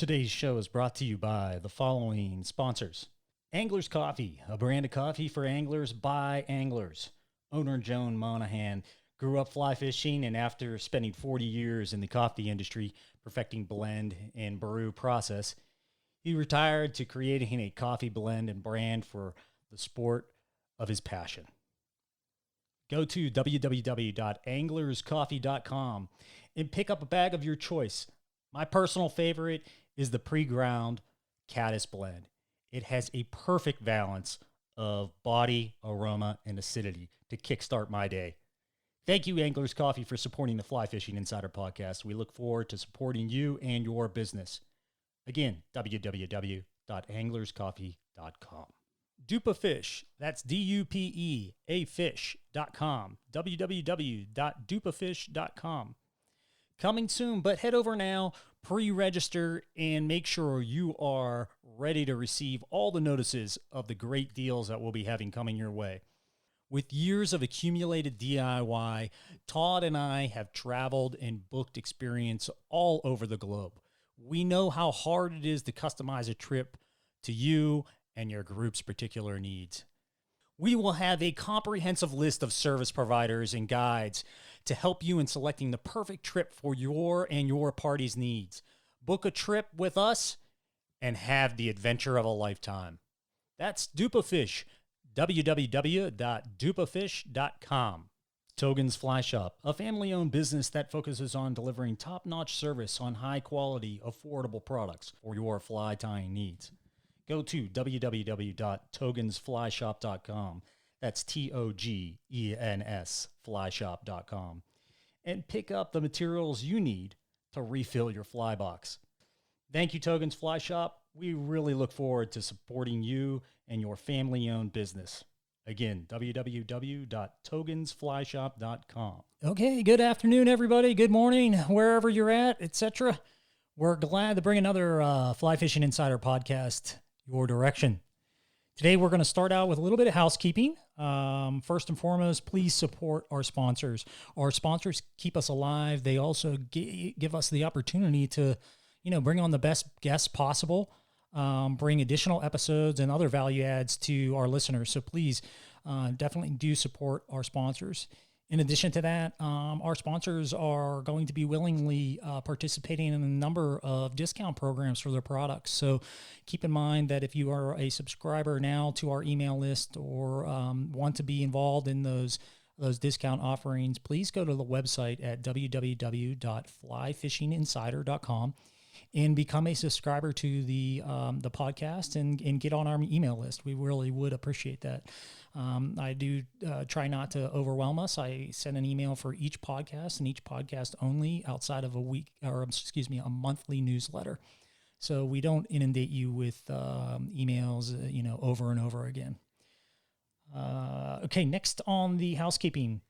Today's show is brought to you by the following sponsors. Angler's Coffee, a brand of coffee for anglers by anglers. Owner Joan Monahan grew up fly fishing, and after spending 40 years in the coffee industry perfecting blend and brew process, he retired to creating a coffee blend and brand for the sport of his passion. Go to www.anglerscoffee.com and pick up a bag of your choice. My personal favorite is the pre-ground caddis blend. It has a perfect balance of body, aroma, and acidity to kickstart my day. Thank you, Anglers Coffee, for supporting the Fly Fishing Insider podcast. We look forward to supporting you and your business. Again, www.anglerscoffee.com. Dupa Fish, that's D-U-P-E-A fish.com, www.dupafish.com. Coming soon, but head over now, pre-register, and make sure you are ready to receive all the notices of the great deals that we'll be having coming your way. With years of accumulated DIY, Todd and I have traveled and booked experience all over the globe. We know how hard it is to customize a trip to you and your group's particular needs. We will have a comprehensive list of service providers and guides to help you in selecting the perfect trip for your and your party's needs. Book a trip with us and have the adventure of a lifetime. That's Dupa Fish, www.dupafish.com. Togen's Fly Shop, a family-owned business that focuses on delivering top-notch service on high-quality, affordable products for your fly tying needs. Go to www.togensflyshop.com. That's T-O-G-E-N-S flyshop.com. And pick up the materials you need to refill your fly box. Thank you, Togen's Fly Shop. We really look forward to supporting you and your family-owned business. Again, www.togensflyshop.com. Okay, good afternoon, everybody. Good morning, wherever you're at, etc. We're glad to bring another Fly Fishing Insider podcast your direction. Today, we're going to start out with a little bit of housekeeping. First and foremost, please support our sponsors. Our sponsors keep us alive. They also give us the opportunity to, bring on the best guests possible, bring additional episodes and other value adds to our listeners. So please definitely do support our sponsors. In addition to that, our sponsors are going to be willingly participating in a number of discount programs for their products. So keep in mind that if you are a subscriber now to our email list or want to be involved in those discount offerings, please go to the website at www.flyfishinginsider.com and become a subscriber to the podcast and get on our email list. We really would appreciate that. I do try not to overwhelm us. I send an email for each podcast and each podcast only outside of a monthly newsletter. So we don't inundate you with emails, over and over again. Okay, next on the housekeeping,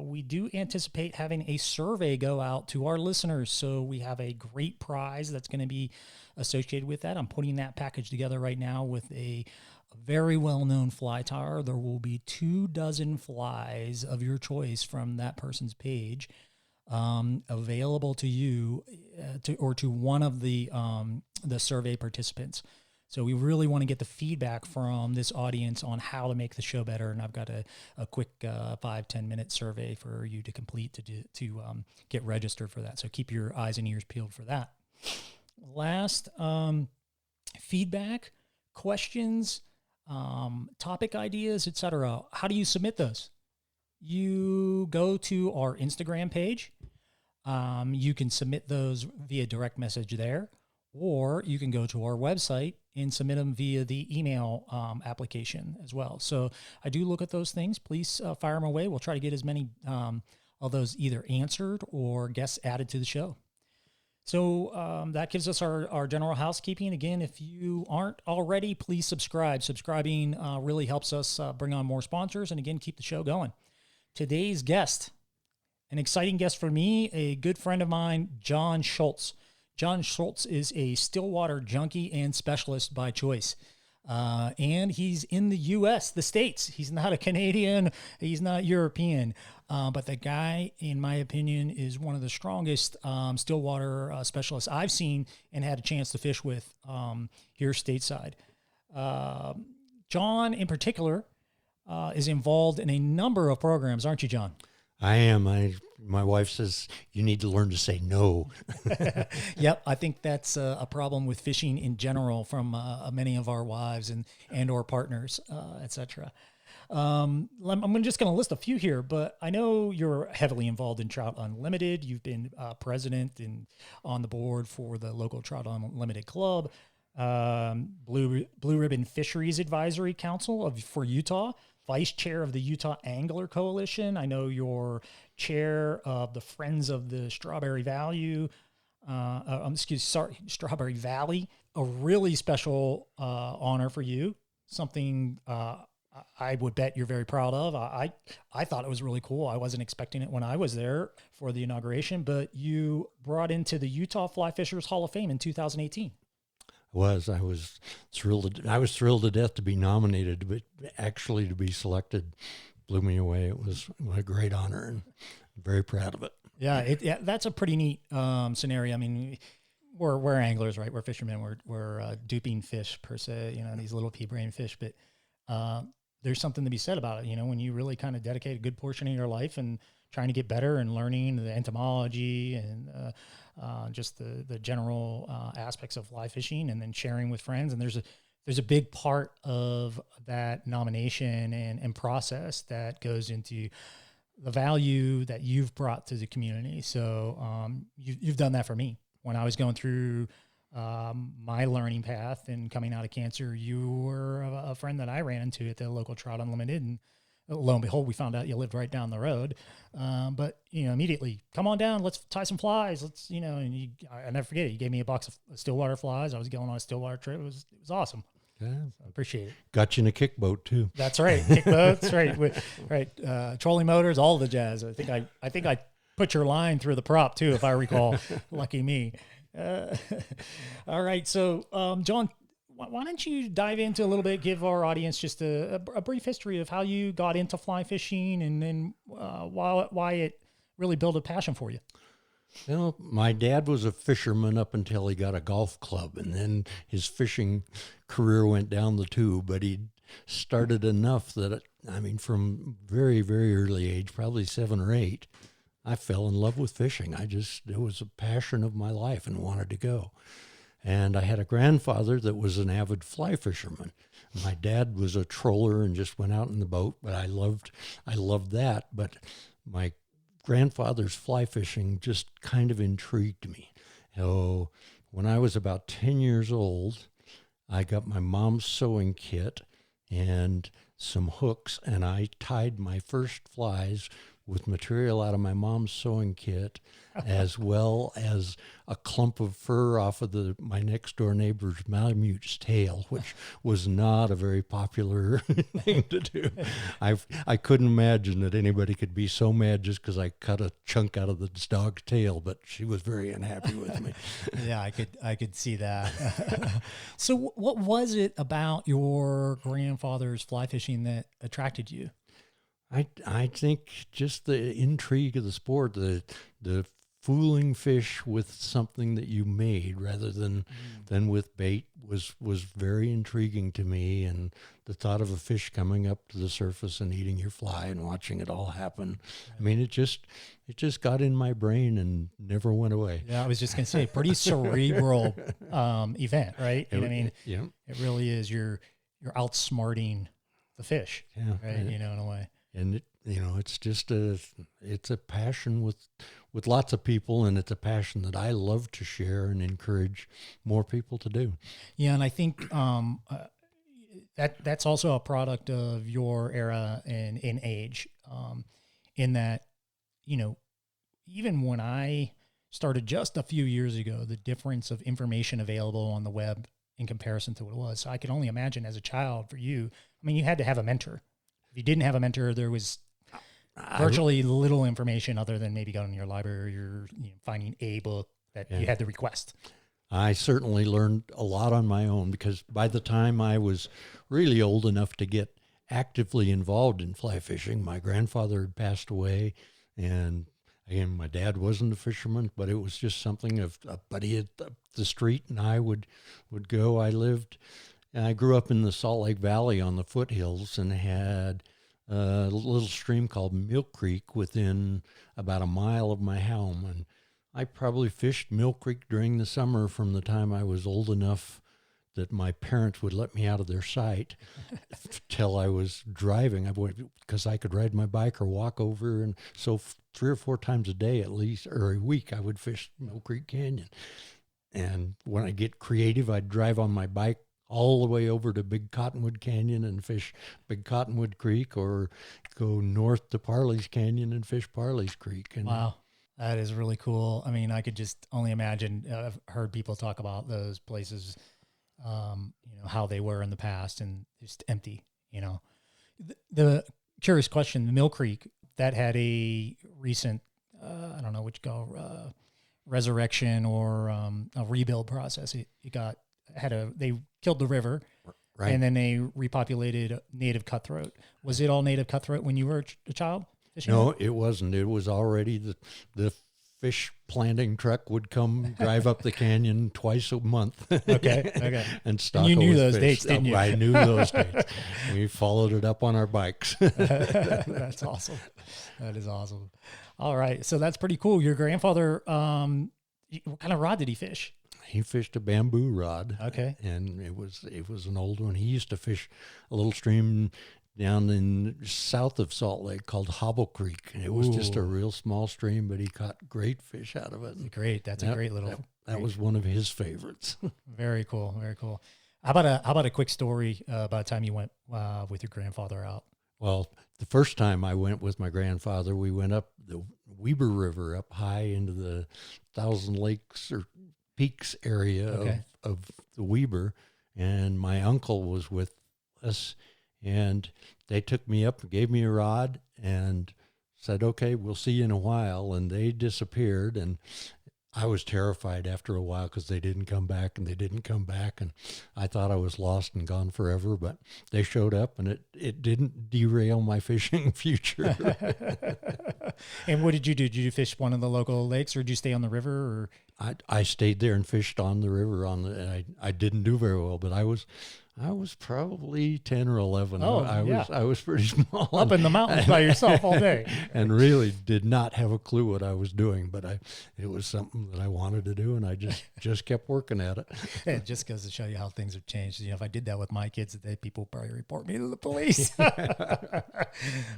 we do anticipate having a survey go out to our listeners. So we have a great prize that's going to be associated with that. I'm putting that package together right now with a very well-known fly tyer. There will be 24 flies of your choice from that person's page available to you to one of the survey participants. So we really want to get the feedback from this audience on how to make the show better. And I've got a quick 5-10 minute survey for you to complete to get registered for that. So keep your eyes and ears peeled for that. Last, feedback, questions, topic ideas, etc. How do you submit those? You go to our Instagram page. You can submit those via direct message there, or you can go to our website and submit them via the email application as well. So I do look at those things. Please fire them away. We'll try to get as many of those either answered or guests added to the show. So that gives us our general housekeeping. Again, if you aren't already, please subscribe. Subscribing really helps us bring on more sponsors and, again, keep the show going. Today's guest, an exciting guest for me, a good friend of mine, John Schultz. John Schultz is a stillwater junkie and specialist by choice. And he's in the U.S., the States. He's not a Canadian. He's not European. But the guy, in my opinion, is one of the strongest stillwater specialists I've seen and had a chance to fish with here stateside. John, in particular, is involved in a number of programs, aren't you, John? I am. My wife says you need to learn to say no. Yep, I think that's a problem with fishing in general from many of our wives and or partners, etc. I'm just going to list a few here, but I know you're heavily involved in Trout Unlimited. You've been president and on the board for the local Trout Unlimited Club, Blue Ribbon Fisheries Advisory Council for Utah, vice chair of the Utah Angler Coalition. I know you're chair of the Friends of the Strawberry Valley. Strawberry Valley. A really special honor for you. Something I would bet you're very proud of. I thought it was really cool. I wasn't expecting it when I was there for the inauguration, but you brought into the Utah Fly Fishers Hall of Fame in 2018. I was thrilled to death to be nominated, but actually to be selected blew me away. It was a great honor, and I'm very proud of it. Yeah, that's a pretty neat scenario. I mean, we're anglers, right? We're fishermen. We're duping fish per se. These little pea brain fish, but there's something to be said about it. When you really kind of dedicate a good portion of your life and trying to get better and learning the entomology and just the general aspects of fly fishing, and then sharing with friends. And there's a big part of that nomination and process that goes into the value that you've brought to the community. So you've done that for me. When I was going through my learning path and coming out of cancer, you were a friend that I ran into at the local Trout Unlimited, and lo and behold, we found out you lived right down the road. But immediately, come on down, let's tie some flies. Let's, and I never forget it. You gave me a box of Stillwater flies. I was going on a Stillwater trip. It was awesome. Yeah, I appreciate it. Got you in a kick boat too. That's right, kick boats, right, right. Trolling motors, all the jazz. I think I put your line through the prop too, if I recall. Lucky me. All right, so John, why don't you dive into a little bit, give our audience just a brief history of how you got into fly fishing, and then why it really built a passion for you. My dad was a fisherman up until he got a golf club, and then his fishing career went down the tube, but he started enough that, from very, very early age, probably 7 or 8, I fell in love with fishing. It was a passion of my life and wanted to go. And I had a grandfather that was an avid fly fisherman. My dad was a troller and just went out in the boat, but I loved that. But my grandfather's fly fishing just kind of intrigued me. So when I was about 10 years old, I got my mom's sewing kit and some hooks, and I tied my first flies with material out of my mom's sewing kit, as well as a clump of fur off of my next door neighbor's Malamute's tail, which was not a very popular thing to do. I couldn't imagine that anybody could be so mad just because I cut a chunk out of the dog's tail, but she was very unhappy with me. Yeah, I could see that. So what was it about your grandfather's fly fishing that attracted you? I think just the intrigue of the sport, the fooling fish with something that you made rather than with bait was very intriguing to me. And the thought of a fish coming up to the surface and eating your fly and watching it all happen. It just got in my brain and never went away. Yeah, I was just going to say, pretty cerebral event, right? Yeah. It really is. You're outsmarting the fish, right? In a way. And it's just it's a passion with lots of people, and it's a passion that I love to share and encourage more people to do. Yeah, and I think that's also a product of your era and in age, in that, even when I started just a few years ago, the difference of information available on the web in comparison to what it was. So I could only imagine as a child for you, you had to have a mentor. If you didn't have a mentor, there was virtually little information other than maybe going to your library or finding a book that you had to request. I certainly learned a lot on my own, because by the time I was really old enough to get actively involved in fly fishing, my grandfather had passed away, and again, my dad wasn't a fisherman, but it was just something of a buddy at the street, and I would go. I grew up in the Salt Lake Valley on the foothills, and had a little stream called Mill Creek within about a mile of my home, and I probably fished Mill Creek during the summer from the time I was old enough that my parents would let me out of their sight till I was driving. Because I could ride my bike or walk over, and so 3 or 4 times a day at least, or a week, I would fish Mill Creek Canyon. And when I get creative, I'd drive on my bike all the way over to Big Cottonwood Canyon and fish Big Cottonwood Creek, or go north to Parley's Canyon and fish Parley's Creek. And wow, that is really cool. I mean, I could just only imagine. I've heard people talk about those places, how they were in the past, and just empty. The curious question: the Mill Creek that had a recent, I don't know what you call resurrection or a rebuild process. They killed the river, right, and then they repopulated native cutthroat. Was it all native cutthroat when you were a child fishing? No, it wasn't. It was already the fish planting truck would come drive up the canyon twice a month. Okay. And stock. And you knew those fish. dates, didn't you? I knew those dates. We followed it up on our bikes. That's awesome. That is awesome. All right, so that's pretty cool. Your grandfather, what kind of rod did he fish? He fished a bamboo rod. Okay. And it was an old one. He used to fish a little stream down in south of Salt Lake called Hobble Creek. And it was just a real small stream, but he caught great fish out of it. Great. That's a great little. That was one of his favorites. Very cool. Very cool. How about a quick story about the time you went with your grandfather out? Well, the first time I went with my grandfather, we went up the Weber River, up high into the Thousand Lakes or Peaks area of the Weber, and my uncle was with us, and they took me up and gave me a rod and said, okay, we'll see you in a while, and they disappeared, and I was terrified after a while because they didn't come back, and I thought I was lost and gone forever, but they showed up, and it didn't derail my fishing future. And what did you do? Did you fish one of the local lakes, or did you stay on the river? Or I stayed there and fished on the river. I didn't do very well, but I was probably 10 or 11. I was pretty small. Up in the mountains by yourself all day. And really did not have a clue what I was doing, but it was something that I wanted to do, and I just kept working at it. It just goes to show you how things have changed. If I did that with my kids today, people would probably report me to the police.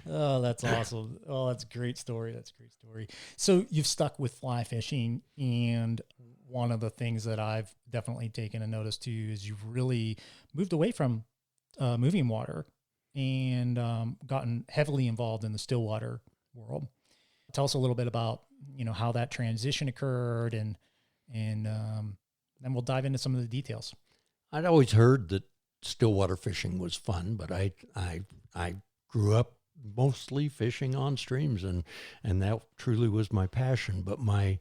Oh, that's awesome. Oh, that's a great story. So you've stuck with fly fishing, and one of the things that I've definitely taken a notice to is you've really moved away from moving water and gotten heavily involved in the stillwater world. Tell us a little bit about how that transition occurred, and then we'll dive into some of the details. I'd always heard that stillwater fishing was fun, but I grew up mostly fishing on streams, and that truly was my passion. But my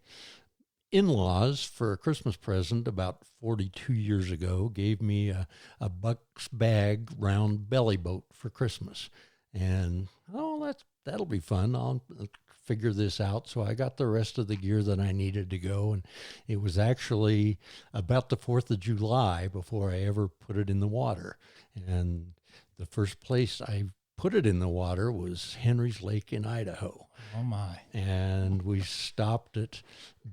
in-laws, for a Christmas present about 42 years ago, gave me a Buck's Bag round belly boat for Christmas. And, that'll be fun. I'll figure this out. So I got the rest of the gear that I needed to go. And it was actually about the 4th of July before I ever put it in the water. And the first place I put it in the water was Henry's Lake in Idaho. Oh my. And we stopped at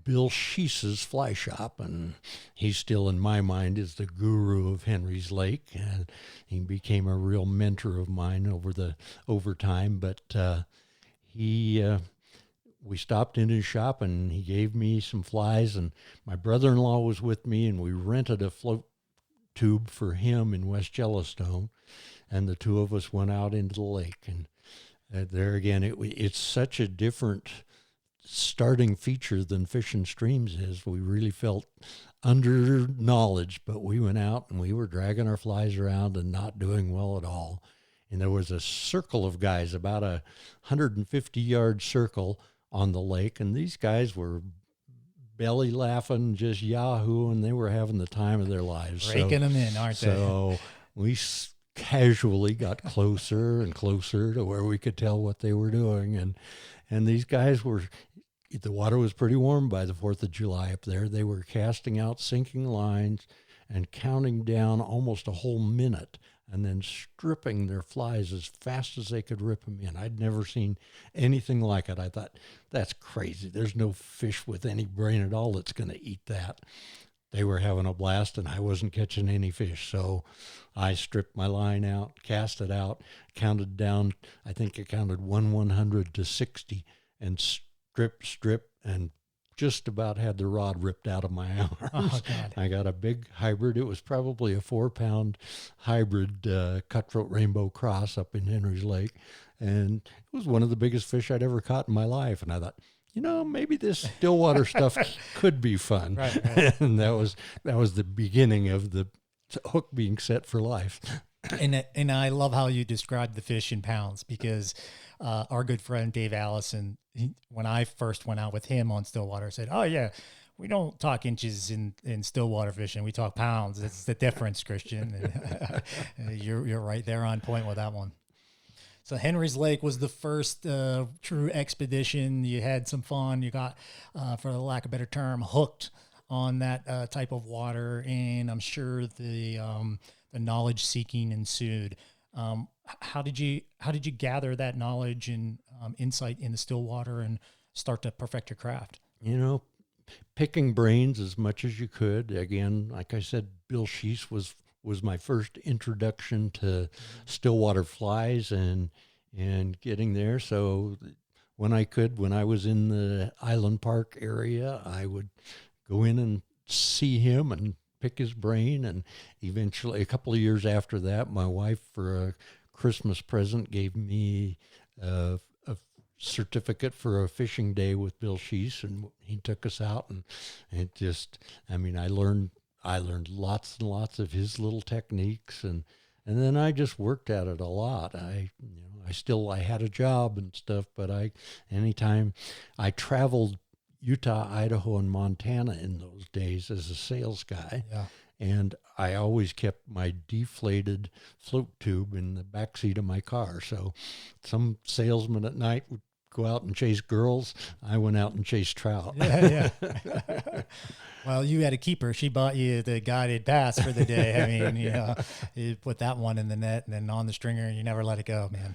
Bill Sheese's fly shop, and he still in my mind is the guru of Henry's Lake, and he became a real mentor of mine over time. But we stopped in his shop, and he gave me some flies, and my brother-in-law was with me, and we rented a float tube for him in West Yellowstone, and the two of us went out into the lake. And there again, it's such a different starting feature than fishing streams is. We really felt under knowledge, but we went out and we were dragging our flies around and not doing well at all. And there was a circle of guys, about a 150-yard circle on the lake, and these guys were belly laughing, just yahooing. They were having the time of their lives. Raking them in, aren't they? So we casually got closer and closer to where we could tell what they were doing. And these guys were, the water was pretty warm by the 4th of July up there. They were casting out sinking lines and counting down almost a whole minute and then stripping their flies as fast as they could rip them in. I'd never seen anything like it. I thought, that's crazy. There's no fish with any brain at all that's going to eat that. They were having a blast, and I wasn't catching any fish. So I stripped my line out, cast it out, counted down. I think I counted 1/100 to 60, and strip, and just about had the rod ripped out of my arms. Oh, God. I got a big hybrid. It was probably a 4-pound hybrid cutthroat rainbow cross up in Henry's Lake. And it was one of the biggest fish I'd ever caught in my life. And I thought, maybe this stillwater stuff could be fun. Right. And that was the beginning of the hook being set for life. And I love how you described the fish in pounds, because our good friend Dave Allison, when I first went out with him on Stillwater, said, "Oh yeah, we don't talk inches in Stillwater fishing. We talk pounds. It's the difference, Christian." And you're right there on point with that one. So Henry's Lake was the first true expedition. You had some fun. You got, for the lack of a better term, hooked on that type of water, and I'm sure the knowledge seeking ensued. How did you gather that knowledge and insight in the Stillwater and start to perfect your craft? Picking brains as much as you could. Again, like I said, Bill Sheese was my first introduction to Stillwater flies and getting there. So when I was in the Island Park area, I would go in and see him and pick his brain. And eventually, a couple of years after that, my wife, for a Christmas present, gave me a certificate for a fishing day with Bill Sheese, and he took us out, and it just, I learned lots and lots of his little techniques, and then I just worked at it a lot. I had a job and stuff, but anytime I traveled Utah, Idaho, and Montana in those days as a sales guy. Yeah. And I always kept my deflated float tube in the backseat of my car. So some salesman at night would go out and chase girls. I went out and chased trout. Yeah. Well, you had a keeper. She bought you the guided pass for the day. You put that one in the net and then on the stringer, and you never let it go, man.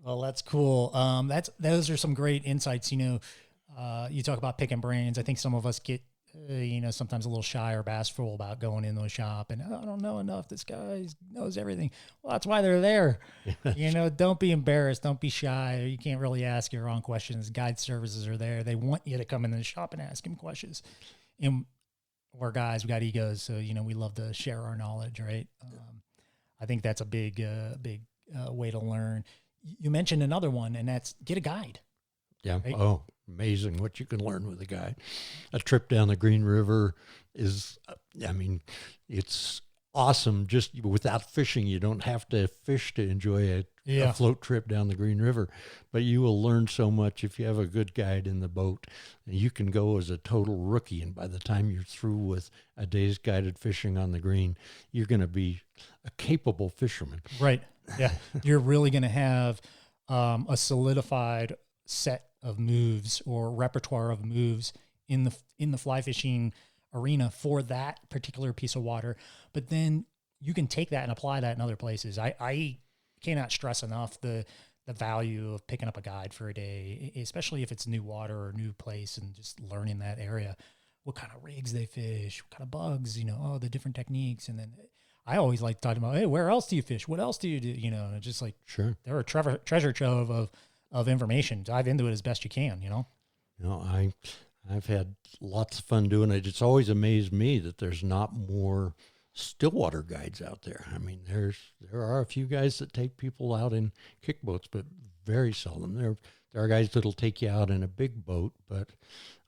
Well, that's cool. Those are some great insights. You talk about picking brains. I think some of us get, sometimes a little shy or bashful about going in the shop and, I don't know enough. This guy knows everything. Well, that's why they're there. Don't be embarrassed. Don't be shy. You can't really ask your own questions. Guide services are there. They want you to come in the shop and ask him questions. And we're guys, we got egos. So, we love to share our knowledge, right? I think that's a big way to learn. You mentioned another one, and that's get a guide. Yeah. Right? Oh, amazing what you can learn with a guide. A trip down the Green River is, it's awesome. Just without fishing, you don't have to fish to enjoy a float trip down the Green River. But you will learn so much if you have a good guide in the boat. You can go as a total rookie, and by the time you're through with a day's guided fishing on the Green, you're going to be a capable fisherman. Right. Yeah. You're really going to have a solidified set of moves or repertoire of moves in the fly fishing arena for that particular piece of water. But then you can take that and apply that in other places. I cannot stress enough the value of picking up a guide for a day, especially if it's new water or new place, and just learning that area, what kind of rigs they fish, what kind of bugs, the different techniques. And then I always like talking about, hey, where else do you fish? What else do you do? Just like, sure, they're a treasure trove of information. Dive into it as best you can, I've had lots of fun doing it. It's always amazed me that there's not more Stillwater guides out there. There are a few guys that take people out in kick boats, but very seldom. There are guys that'll take you out in a big boat, but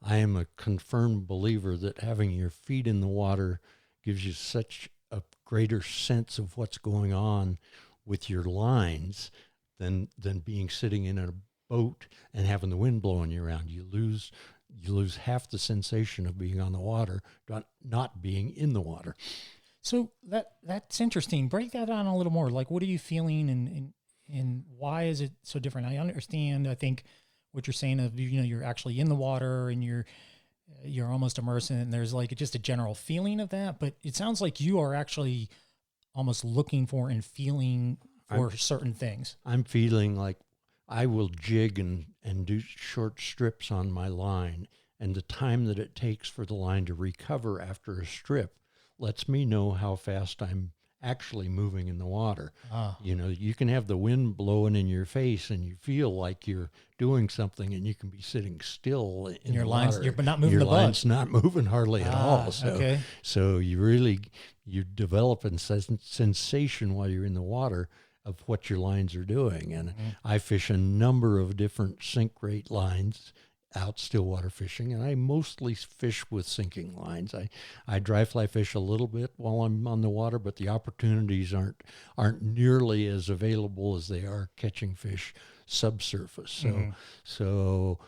I am a confirmed believer that having your feet in the water gives you such a greater sense of what's going on with your lines than being sitting in a boat and having the wind blowing you around. You lose you lose half the sensation of being on the water, not being in the water. So that's interesting. Break that down a little more. Like, what are you feeling, and why is it so different? I understand. I think what you're saying of, you're actually in the water and you're almost immersed in it, and there's like just a general feeling of that. But it sounds like you are actually almost looking for and feeling for certain things. I'm feeling like I will jig and do short strips on my line, and the time that it takes for the line to recover after a strip lets me know how fast I'm actually moving in the water. You can have the wind blowing in your face and you feel like you're doing something, and you can be sitting still in your the lines, water. you're not moving your the line's boat. not moving hardly at all. So, okay. so you develop a sensation while you're in the water of what your lines are doing. And I fish a number of different sink rate lines out stillwater fishing, and I mostly fish with sinking lines. I dry fly fish a little bit while I'm on the water, but the opportunities aren't nearly as available as they are catching fish subsurface. So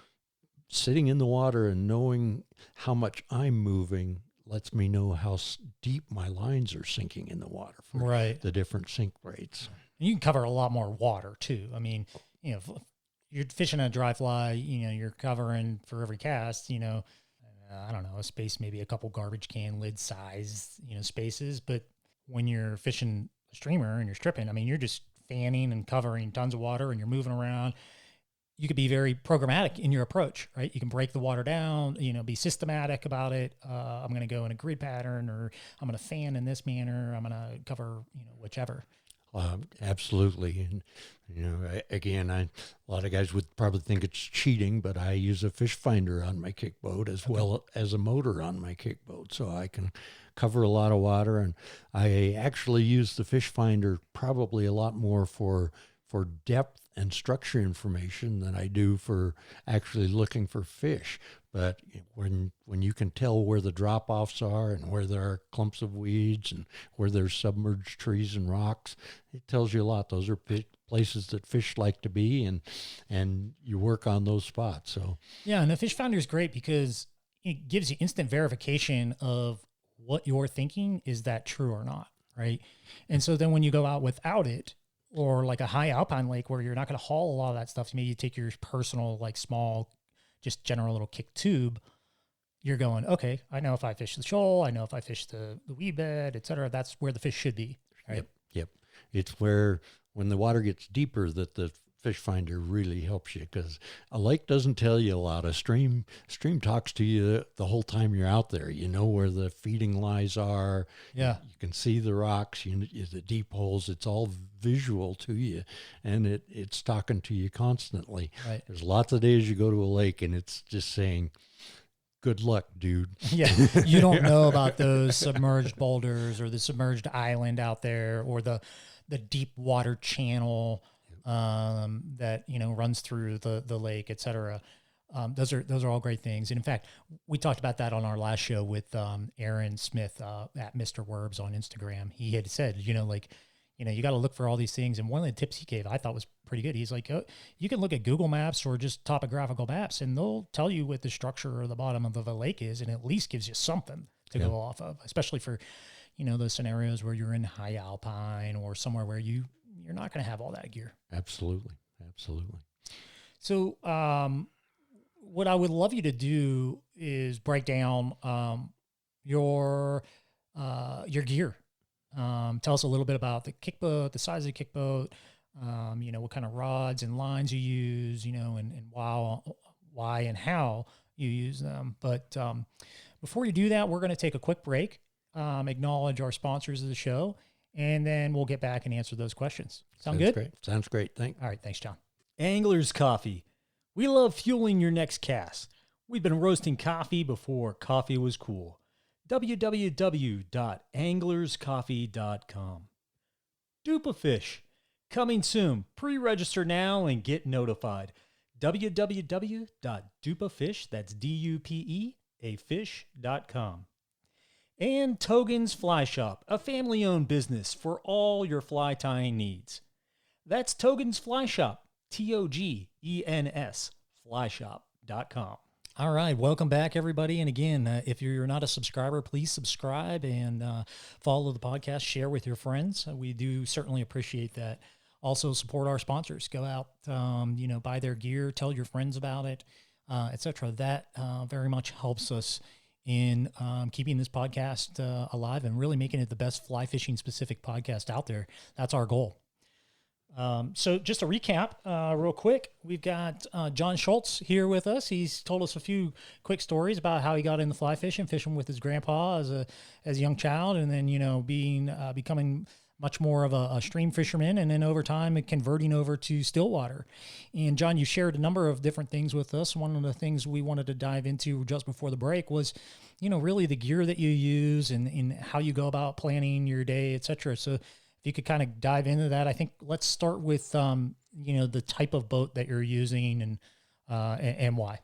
sitting in the water and knowing how much I'm moving lets me know how deep my lines are sinking in the water for the different sink rates. You can cover a lot more water too. I mean, if you're fishing a dry fly, you're covering for every cast, I don't know, a space, maybe a couple garbage can lid size, spaces. But when you're fishing a streamer and you're stripping, I mean, you're just fanning and covering tons of water and you're moving around. You could be very programmatic in your approach, right? You can break the water down, be systematic about it. I'm going to go in a grid pattern, or I'm going to fan in this manner. I'm going to cover, whichever. Absolutely. And, again, a lot of guys would probably think it's cheating, but I use a fish finder on my kick boat as well as a motor on my kick boat. So I can cover a lot of water, and I actually use the fish finder probably a lot more for depth and structure information than I do for actually looking for fish. But when you can tell where the drop-offs are and where there are clumps of weeds and where there's submerged trees and rocks, it tells you a lot. Those are places that fish like to be, and you work on those spots. So yeah, and the fish finder is great because it gives you instant verification of what you're thinking. Is that true or not, right? And so then when you go out without it, or like a high alpine lake where you're not going to haul a lot of that stuff, maybe you take your personal, like small, just general little kick tube, you're going, okay, I know if I fish the shoal, I know if I fish the weed bed, et cetera, that's where the fish should be. Right? Yep. It's where, when the water gets deeper, that the fish finder really helps you, because a lake doesn't tell you a lot. A stream talks to you the whole time you're out there. You know where the feeding lies are. Yeah. You can see the rocks, the deep holes. It's all visual to you, and it's talking to you constantly. Right. There's lots of days you go to a lake and it's just saying, good luck, dude. Yeah. You don't know about those submerged boulders or the submerged island out there, or the deep water channel that runs through the lake, et cetera. Those are all great things. And in fact, we talked about that on our last show with Aaron Smith at Mr. Werbs on Instagram. He had said, you got to look for all these things. And one of the tips he gave I thought was pretty good. He's like, you can look at Google Maps or just topographical maps, and they'll tell you what the structure or the bottom of the lake is, and at least gives you something to go off of, especially for those scenarios where you're in high alpine or somewhere where you're not going to have all that gear. Absolutely. So what I would love you to do is break down your gear. Tell us a little bit about the kick boat, the size of the kick boat, what kind of rods and lines you use, and why and how you use them. But before you do that, we're going to take a quick break, acknowledge our sponsors of the show, and then we'll get back and answer those questions. Sounds good? Great. Sounds great. Thanks. All right. Thanks, John. Angler's Coffee. We love fueling your next cast. We've been roasting coffee before coffee was cool. www.anglerscoffee.com. Dupafish. Coming soon. Pre-register now and get notified. www.dupafish, that's D-U-P-E, a fish.com. And Togen's Fly Shop, a family-owned business for all your fly tying needs. That's Togen's Fly Shop, T-O-G-E-N-S, flyshop.com. All right. Welcome back, everybody. And again, if you're not a subscriber, please subscribe and follow the podcast, share with your friends. We do certainly appreciate that. Also support our sponsors. Go out, buy their gear, tell your friends about it, etc. That very much helps us in keeping this podcast alive and really making it the best fly fishing specific podcast out there. That's our goal. So just to recap real quick, we've got John Schultz here with us. He's told us a few quick stories about how he got into fly fishing with his grandpa as a young child, and then, becoming much more of a stream fisherman, and then over time converting over to stillwater. And John, you shared a number of different things with us. One of the things we wanted to dive into just before the break was, really the gear that you use and how you go about planning your day, et cetera. So if you could kind of dive into that, I think let's start with, the type of boat that you're using and why.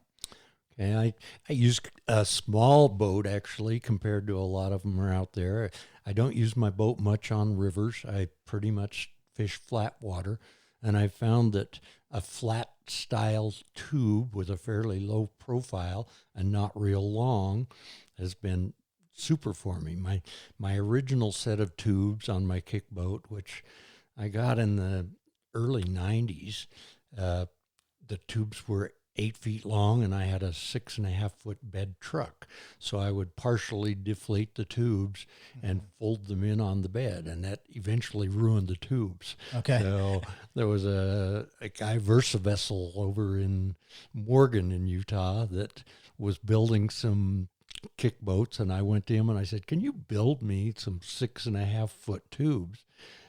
Okay, I use a small boat, actually, compared to a lot of them are out there. I don't use my boat much on rivers. I pretty much fish flat water, and I found that a flat style tube with a fairly low profile and not real long has been super for me. My original set of tubes on my kick boat, which I got in the early 90s, the tubes were 8 feet long, and I had a 6.5 foot bed truck. So I would partially deflate the tubes and fold them in on the bed, and that eventually ruined the tubes. Okay. So there was a guy, VersaVessel, over in Morgan in Utah that was building some kick boats, and I went to him and I said, "Can you build me some 6.5 foot tubes?"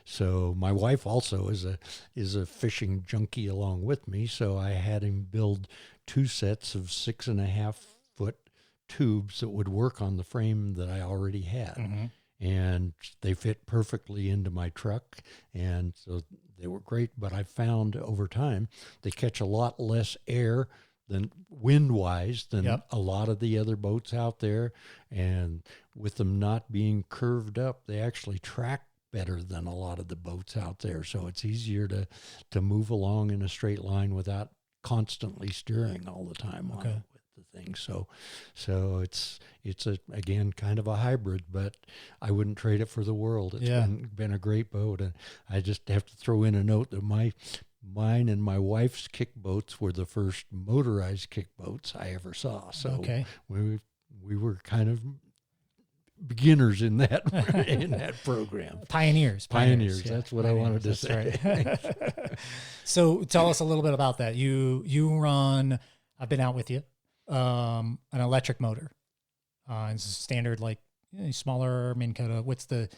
So my wife also is a fishing junkie along with me, so I had him build 2 sets of 6.5 foot tubes that would work on the frame that I already had. Mm-hmm. And they fit perfectly into my truck, and so they were great. But I found over time they catch a lot less air than wind-wise than a lot of the other boats out there, and with them not being curved up, they actually track better than a lot of the boats out there. So it's easier to move along in a straight line without constantly steering all the time on it with the thing. So it's again kind of a hybrid, but I wouldn't trade it for the world. It's been a great boat, and I just have to throw in a note that mine and my wife's kick boats were the first motorized kick boats I ever saw. So we were kind of beginners in that program. Pioneers. Yeah, that's what I wanted to say. Right. So tell us a little bit about that. You run, I've been out with you, an electric motor. It's standard, like smaller Minn Kota. What's the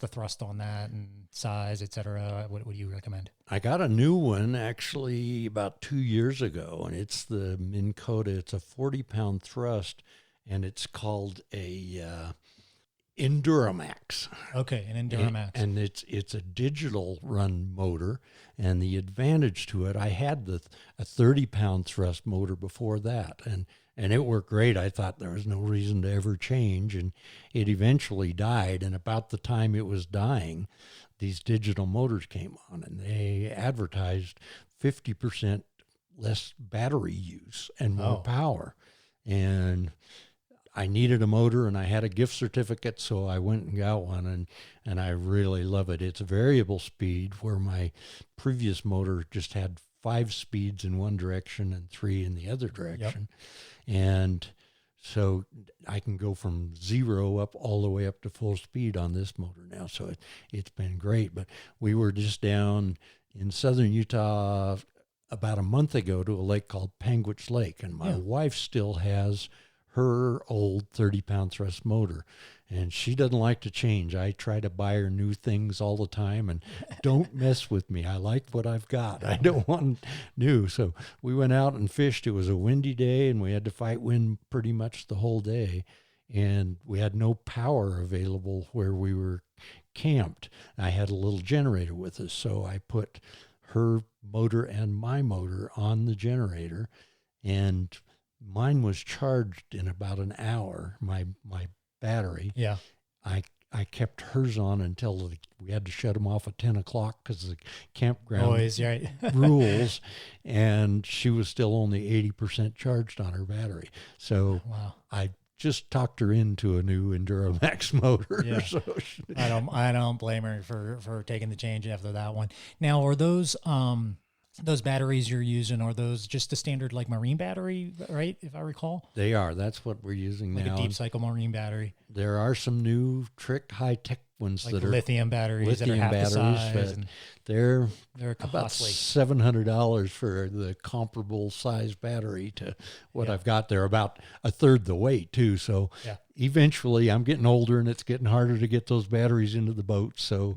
thrust on that and size, et cetera? What do you recommend? I got a new one actually about 2 years ago, and it's the Minn Kota. It's a 40-pound thrust, and it's called a Enduramax. Okay, an Enduramax. And it's a digital run motor, and the advantage to it, I had a 30-pound thrust motor before that, and it worked great. I thought there was no reason to ever change, and it eventually died. And about the time it was dying, these digital motors came on, and they advertised 50% less battery use and more power. And I needed a motor, and I had a gift certificate, so I went and got one, and I really love it. It's a variable speed, where my previous motor just had 5 speeds in one direction and 3 in the other direction. And so I can go from 0 up all the way up to full speed on this motor now. So it's been great. But we were just down in southern Utah about a month ago to a lake called Panguitch Lake, and my wife still has her old 30-pound thrust motor, and she doesn't like to change. I try to buy her new things all the time, and don't mess with me. I like what I've got. I don't want new. So we went out and fished. It was a windy day, and we had to fight wind pretty much the whole day, and we had no power available where we were camped. I had a little generator with us, so I put her motor and my motor on the generator, and mine was charged in about an hour, my battery. Yeah. I I kept hers on until we had to shut them off at 10 o'clock because the campground Always, right. rules, and she was still only 80% charged on her battery. So Wow. I just talked her into a new Enduramax motor. Yeah. So I don't blame her for taking the change after that one. Now, are those batteries you're using, are those just the standard like marine battery, right? If I recall, they are. That's what we're using like now. a deep cycle marine battery, There are some new high-tech ones like that are lithium batteries that are half the size, and they're they're about costly. $700 for the comparable size battery to what Yeah. I've got. They're about a third the weight too. So Yeah. eventually, I'm getting older, and it's getting harder to get those batteries into the boat. So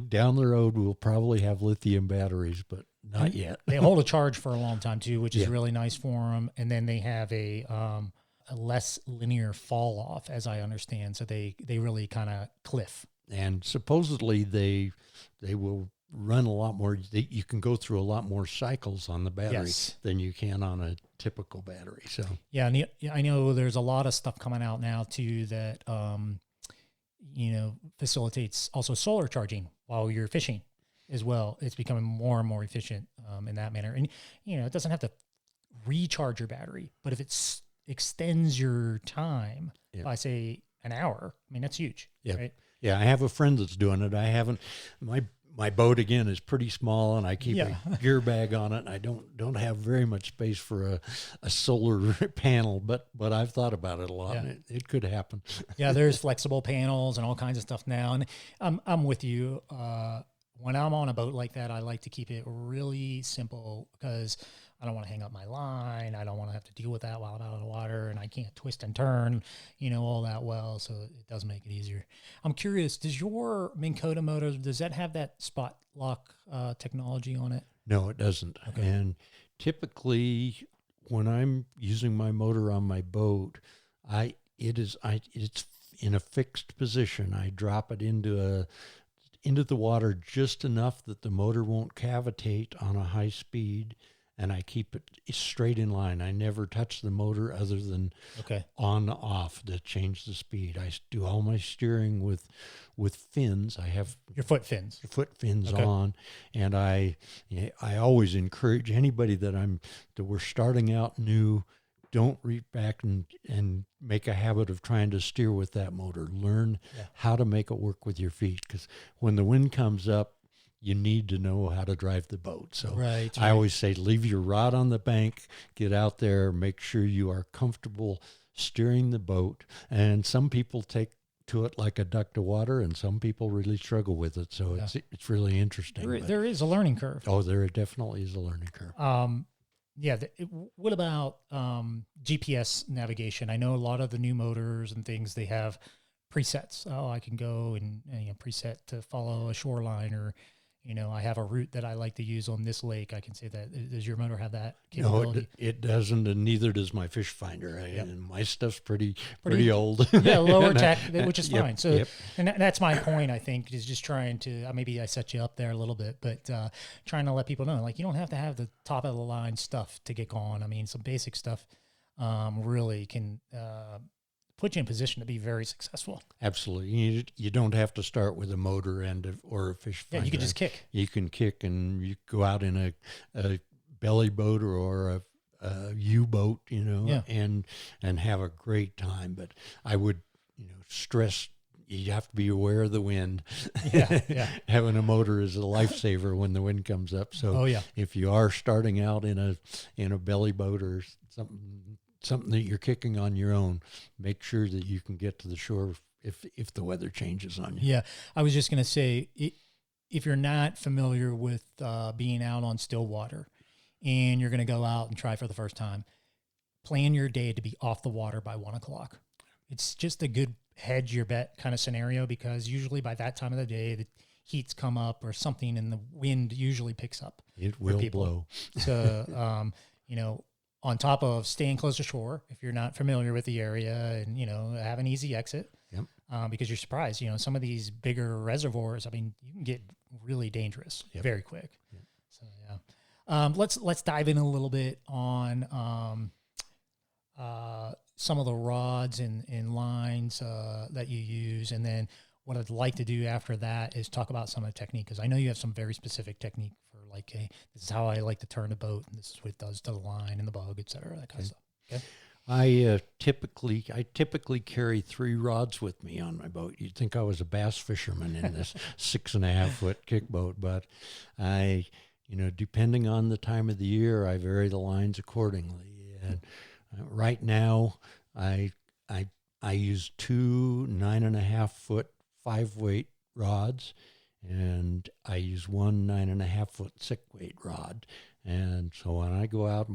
down the road, we'll probably have lithium batteries, but not yet. They hold a charge for a long time too, which is Yeah. really nice for them. And then they have a less linear fall off, as I understand. So they really kind of cliff. And supposedly they will run a lot more. You can go through a lot more cycles on the battery Yes. than you can on a typical battery. So Yeah, and I know there's a lot of stuff coming out now too that facilitates also solar charging while you're fishing as well. It's becoming more and more efficient in that manner, and it doesn't have to recharge your battery, but if it extends your time by say an hour, I mean that's huge. Yeah. Right? Yeah, I have a friend that's doing it. I haven't. My boat again is pretty small, and I keep a gear bag on it. And I don't have very much space for a solar panel, but I've thought about it a lot. Yeah. And it could happen. Yeah, there's flexible panels and all kinds of stuff now, and I'm with you. When I'm on a boat like that, I like to keep it really simple because I don't want to hang up my line. I don't want to have to deal with that while I'm out of the water, and I can't twist and turn, all that well. So it does make it easier. I'm curious, does your Minn Kota motor, does that have that spot lock technology on it? No, it doesn't. Okay. And typically, when I'm using my motor on my boat, it's in a fixed position. I drop it into the water just enough that the motor won't cavitate on a high speed, and I keep it straight in line. I never touch the motor other than on off to change the speed. I do all my steering with fins. I have your foot fins on, and I always encourage anybody that we're starting out new. Don't reach back and make a habit of trying to steer with that motor. Learn how to make it work with your feet, because when the wind comes up, you need to know how to drive the boat. So right. I always say, leave your rod on the bank, get out there, make sure you are comfortable steering the boat. And some people take to it like a duck to water, and some people really struggle with it. So it's really interesting. There is a learning curve. Oh, there definitely is a learning curve. What about GPS navigation? I know a lot of the new motors and things, they have presets. Oh, I can go and preset to follow a shoreline, or I have a route that I like to use on this lake. I can say that. Does your motor have that capability? No, it doesn't, and neither does my fish finder. And my stuff's pretty old. Yeah, lower tech, which is Yep, fine. So, and that's my point, I think, is just trying to, maybe I set you up there a little bit, but trying to let people know, like, you don't have to have the top of the line stuff to get going. I mean, some basic stuff really can put you in position to be very successful. Absolutely. You don't have to start with a motor or a fish finder. Yeah, you can just kick. You can kick, and you go out in a belly boat or a U-boat, and have a great time. But I would, stress you have to be aware of the wind. Yeah. Having a motor is a lifesaver when the wind comes up. So if you are starting out in a belly boat or something that you're kicking on your own, make sure that you can get to the shore if the weather changes on you. Yeah, I was just going to say, if you're not familiar with being out on stillwater and you're going to go out and try for the first time, plan your day to be off the water by 1 o'clock. It's just a good hedge your bet kind of scenario, because usually by that time of the day, the heat's come up or something, and the wind usually picks up. It will blow. So, on top of staying close to shore, if you're not familiar with the area, and, have an easy exit, because you're surprised, some of these bigger reservoirs, I mean, you can get really dangerous very quick. Yep. So, let's dive in a little bit on some of the rods and lines that you use, and then what I'd like to do after that is talk about some of the technique, because I know you have some very specific technique for like, hey, this is how I like to turn a boat, and this is what it does to the line and the bug, et cetera, that kind of stuff. Okay. I typically carry 3 rods with me on my boat. You'd think I was a bass fisherman in this 6.5 foot kick boat, but I, depending on the time of the year, I vary the lines accordingly. And right now, I use 2 9.5 foot 5-weight rods, and I use 1 9.5 foot 6-weight rod. And so when I go out,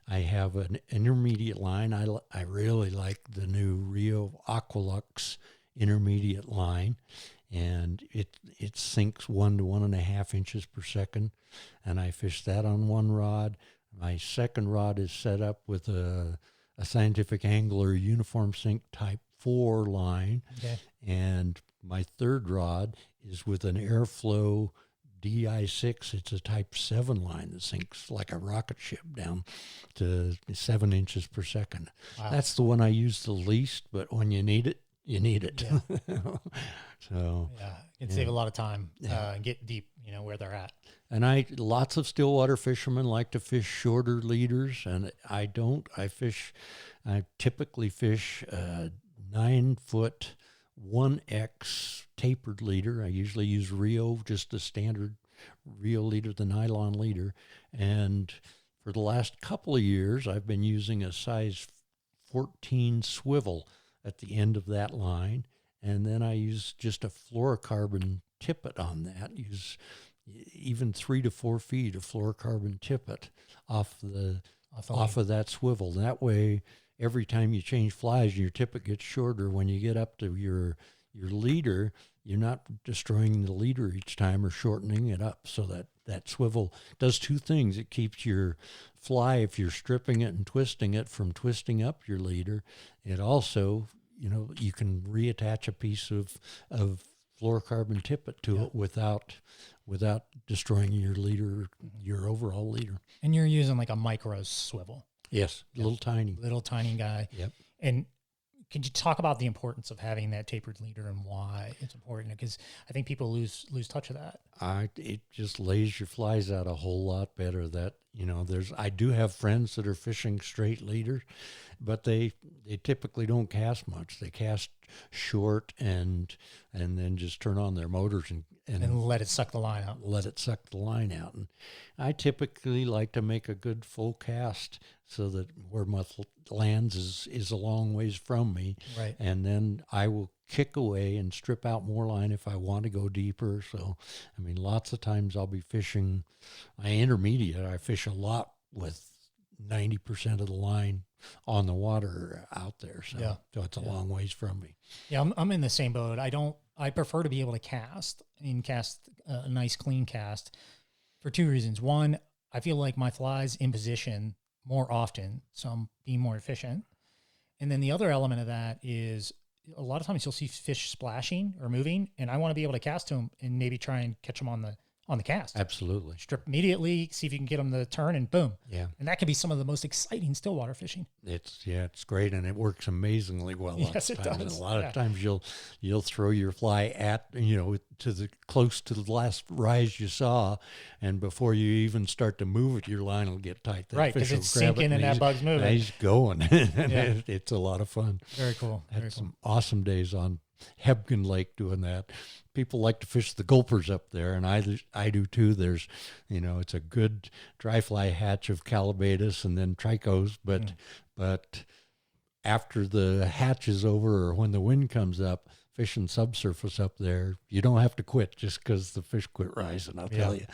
I have an intermediate line. I really like the new Rio Aqualux intermediate line, and it sinks 1 to 1.5 inches per second, and I fish that on one rod. My second rod is set up with a Scientific Angler Uniform Sink Type 4 line, Okay. and my third rod is with an Airflow DI6. It's a Type 7 line that sinks like a rocket ship down to 7 inches per second. Wow. That's the one I use the least, but when you need it, you need it. Yeah. So Yeah, it can save a lot of time and get deep, where they're at. And lots of stillwater fishermen like to fish shorter leaders, and I don't. I typically fish 9 foot 1X tapered leader. I usually use Rio, just the standard Rio leader, the nylon leader. And for the last couple of years, I've been using a size 14 swivel at the end of that line. And then I use just a fluorocarbon tippet on that. Use even 3 to 4 feet of fluorocarbon tippet off of that swivel. That way, every time you change flies, your tippet gets shorter. When you get up to your leader, you're not destroying the leader each time or shortening it up. So that swivel does 2 things. It keeps your fly, if you're stripping it and twisting it, from twisting up your leader. It also, you can reattach a piece of fluorocarbon tippet to it without destroying your leader, your overall leader. And you're using like a micro swivel. Yes, little tiny guy. Yep. And could you talk about the importance of having that tapered leader and why it's important? Because I think people lose touch of that. It just lays your flies out a whole lot better. That I do have friends that are fishing straight leaders, but they typically don't cast much. They cast short and then just turn on their motors and let it suck the line out. Let it suck the line out. And I typically like to make a good full cast so that where my lands is a long ways from me. Right. And then I will kick away and strip out more line if I want to go deeper. So, lots of times I'll be fishing my intermediate. I fish a lot with 90% of the line on the water out there. So it's a long ways from me. Yeah, I'm in the same boat. I prefer to be able to cast a nice clean cast for 2 reasons. One, I feel like my fly's in position more often, so I'm being more efficient. And then the other element of that is a lot of times you'll see fish splashing or moving, and I want to be able to cast to them and maybe try and catch them on the cast. Absolutely. Strip immediately, see if you can get them to turn, and boom. Yeah. And that can be some of the most exciting stillwater fishing. It's great, and it works amazingly well. Yes, it does. And a lot of times you'll throw your fly at close to the last rise you saw, and before you even start to move it, your line will get tight. That right, because it's sinking and that bug's moving. He's going. It's a lot of fun. Very cool. Had some awesome days on Hebgen Lake doing that. People like to fish the gulpers up there, and I do too. There's, it's a good dry fly hatch of calabatus and then trichos, but after the hatch is over or when the wind comes up, fishing subsurface up there, you don't have to quit just because the fish quit rising, I'll tell you.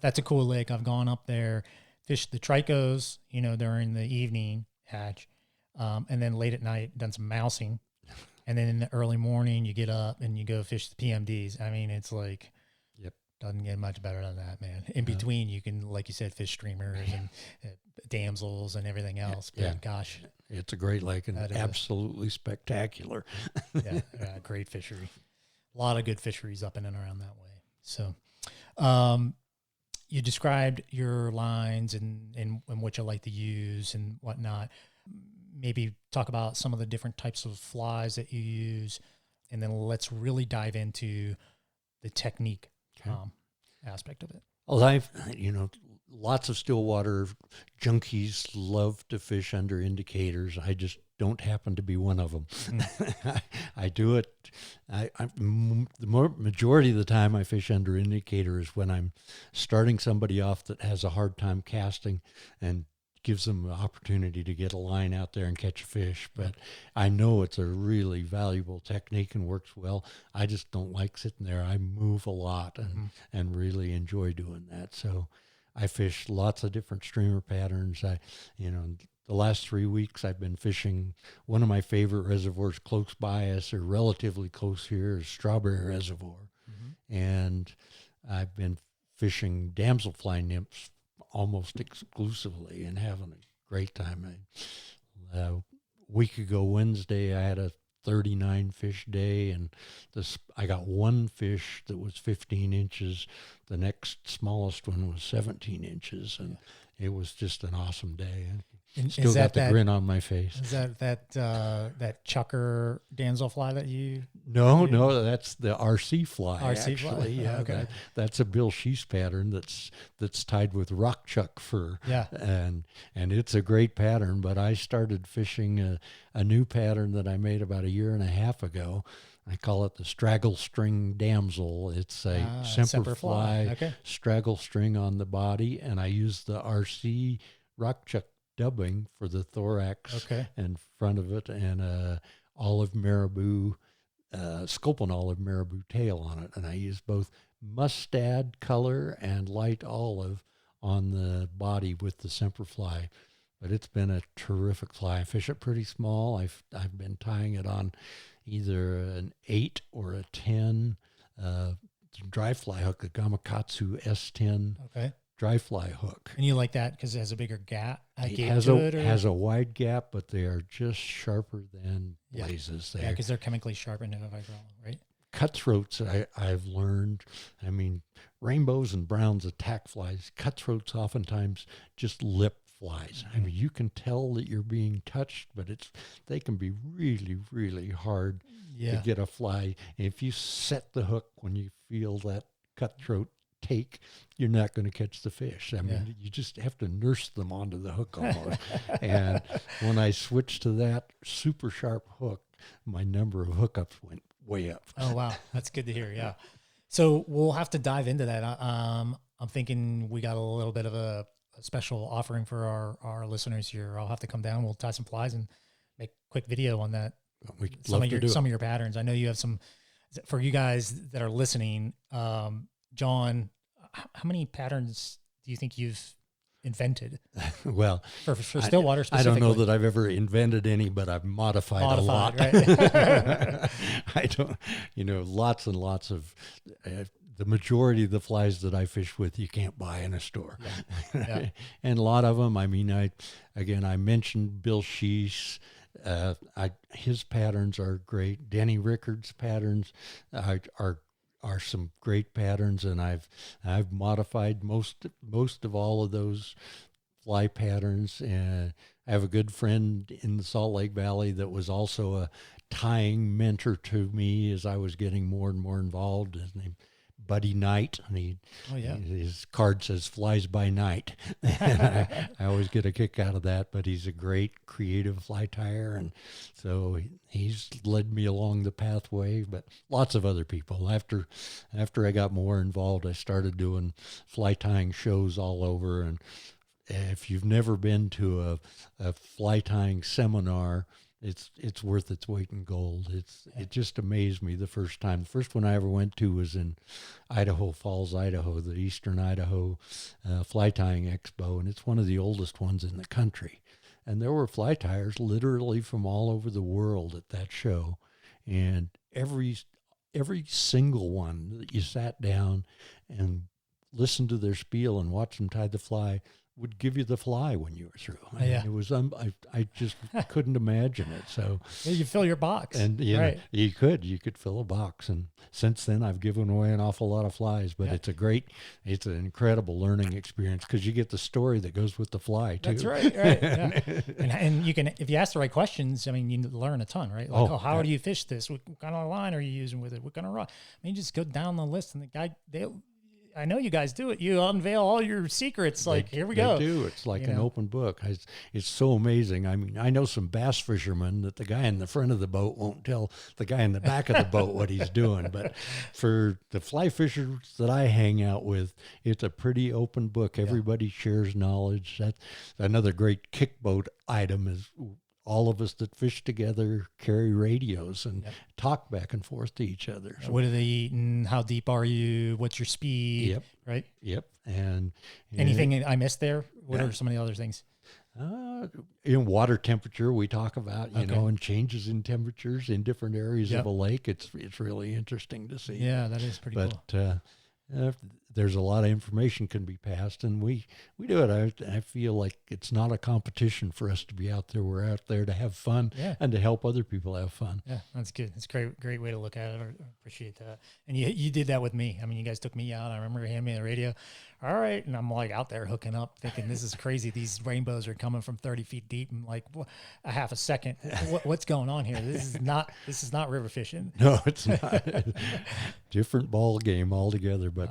That's a cool lake. I've gone up there, fished the trichos, during the evening hatch, and then late at night done some mousing. And then in the early morning, you get up and you go fish the PMDs. It's like, doesn't get much better than that, man. In between, you can, like you said, fish streamers and damsels and everything else. But gosh. It's a great lake and absolutely spectacular. Great fishery. A lot of good fisheries up in and around that way. So you described your lines and what you like to use and whatnot. Maybe talk about some of the different types of flies that you use, and then let's really dive into the technique aspect of it. Well, lots of stillwater junkies love to fish under indicators. I just don't happen to be one of them. I do it. The majority of the time I fish under indicators when I'm starting somebody off that has a hard time casting and gives them the opportunity to get a line out there and catch a fish. But I know it's a really valuable technique and works well. I just don't like sitting there. I move a lot and really enjoy doing that. So I fish lots of different streamer patterns. The last 3 weeks I've been fishing one of my favorite reservoirs close by us or relatively close here is Strawberry Reservoir. And I've been fishing damselfly nymphs almost exclusively and having a great time. A week ago Wednesday I had a 39 fish day, and I got one fish that was 15 inches. The next smallest one was 17 inches, and it was just an awesome day. And still got the grin on my face. Is that chucker damselfly that you? No, that's the RC fly. RC fly, yeah. Okay. That's a Bill Sheese pattern that's tied with rock chuck fur. Yeah, and it's a great pattern. But I started fishing a new pattern that I made about a year and a half ago. I call it the Straggle string Damsel. It's a semper fly straggle string on the body, and I use the RC rock chuck dubbing for the thorax and front of it, and olive marabou, sculpin olive marabou tail on it. And I use both mustard color and light olive on the body with the semper fly. But it's been a terrific fly. I fish it pretty small. I've been tying it on either an 8 or a 10 dry fly hook, a Gamakatsu S10 dry fly hook. And you like that because it has a bigger gap? It has a wide gap, but they are just sharper than blazes. Yeah, because they're chemically sharpened, if I recall, right? Cutthroats, I've learned, rainbows and browns attack flies. Cutthroats oftentimes just lip flies. You can tell that you're being touched, but they can be really, really hard to get a fly. And if you set the hook when you feel that cutthroat take, you're not going to catch the fish. You just have to nurse them onto the hook almost. And when I switched to that super sharp hook, my number of hookups went way up. Oh, wow. That's good to hear. Yeah. So we'll have to dive into that. I'm thinking we got a little bit of a special offering for our listeners here. I'll have to come down. We'll tie some flies and make a quick video on that. Some of your patterns. I know you have some for you guys that are listening. John, how many patterns do you think you've invented? Well, for stillwater specifically. I don't know that I've ever invented any, but I've modified a lot. Right? I don't, lots and lots of. The majority of the flies that I fish with, you can't buy in a store. Yeah. And a lot of them, I mentioned Bill Sheese. His patterns are great. Denny Rickard's patterns are some great patterns, and I've modified most of all of those fly patterns. And I have a good friend in the Salt Lake Valley that was also a tying mentor to me as I was getting more and more involved. His name Buddy Knight, and his card says "Flies by Night." I always get a kick out of that. But he's a great creative fly tyer, and so he's led me along the pathway. But lots of other people. After I got more involved, I started doing fly tying shows all over. And if you've never been to a fly tying seminar, it's worth its weight in gold. It just amazed me the first time. The first one I ever went to was in Idaho Falls, Idaho, the Eastern Idaho Fly Tying Expo, and it's one of the oldest ones in the country. And there were fly tyers literally from all over the world at that show, and every single one that you sat down and listen to their spiel and watch them tie the fly would give you the fly when you were through. I mean, it was I just couldn't imagine it. So you fill your box, and right? You could fill a box, and since then I've given away an awful lot of flies. But it's an incredible learning experience because you get the story that goes with the fly too. That's right. Yeah. and you can, if you ask the right questions, I mean, you learn a ton, right? Like, how do you fish this? What kind of line are you using with it? What kind of rod? I mean, just go down the list, and the guy I know you guys do it. You unveil all your secrets. Like, here we go. They do. It's like an open book. It's so amazing. I mean, I know some bass fishermen that the guy in the front of the boat won't tell the guy in the back of the boat what he's doing. But for the fly fishers that I hang out with, it's a pretty open book. Everybody shares knowledge. That's another great kick boat item is all of us that fish together carry radios and talk back and forth to each other. So what are they eating? How deep are you? What's your speed? Yep. Right? Yep. And anything I missed there? What are some of the other things? In water temperature, we talk about, you know, and changes in temperatures in different areas of a lake. It's really interesting to see. Yeah, that is pretty cool. There's a lot of information can be passed, and we do it. I feel like it's not a competition for us to be out there. We're out there to have fun and to help other people have fun. Yeah, that's good. It's a great way to look at it. I appreciate that. And you did that with me. I mean, you guys took me out. I remember you handed me the radio. All right. And I'm like out there hooking up thinking, this is crazy. These rainbows are coming from 30 feet deep in like a half a second. What's going on here? This is not river fishing. No, it's not. Different ball game altogether, but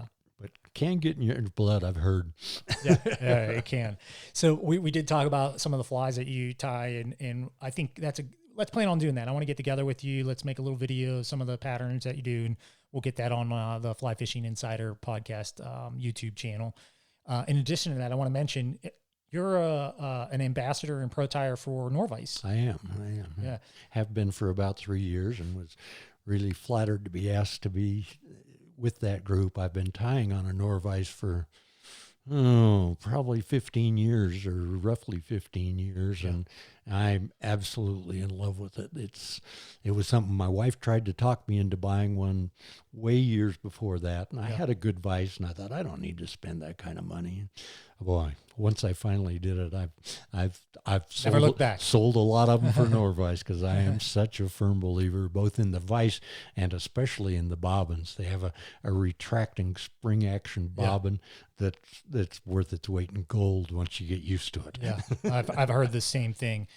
can get in your blood, I've heard. Yeah, it can. So we did talk about some of the flies that you tie, and I think let's plan on doing that. I want to get together with you. Let's make a little video of some of the patterns that you do, and we'll get that on the Fly Fishing Insider podcast YouTube channel. In addition to that, I want to mention you're an ambassador and pro tyer for Norvise. I am. Yeah, have been for about 3 years, and was really flattered to be asked to be with that group. I've been tying on a Norvise for probably 15 years, or roughly 15 years, and I'm absolutely in love with it. It was something my wife tried to talk me into buying one way years before that, and I had a good vise, and I thought, I don't need to spend that kind of money. Boy, once I finally did it, I've never looked back. Sold a lot of them for Norvise because I am such a firm believer, both in the vise and especially in the bobbins. They have a retracting spring action bobbin that's worth its weight in gold once you get used to it. Yeah, I've heard the same thing,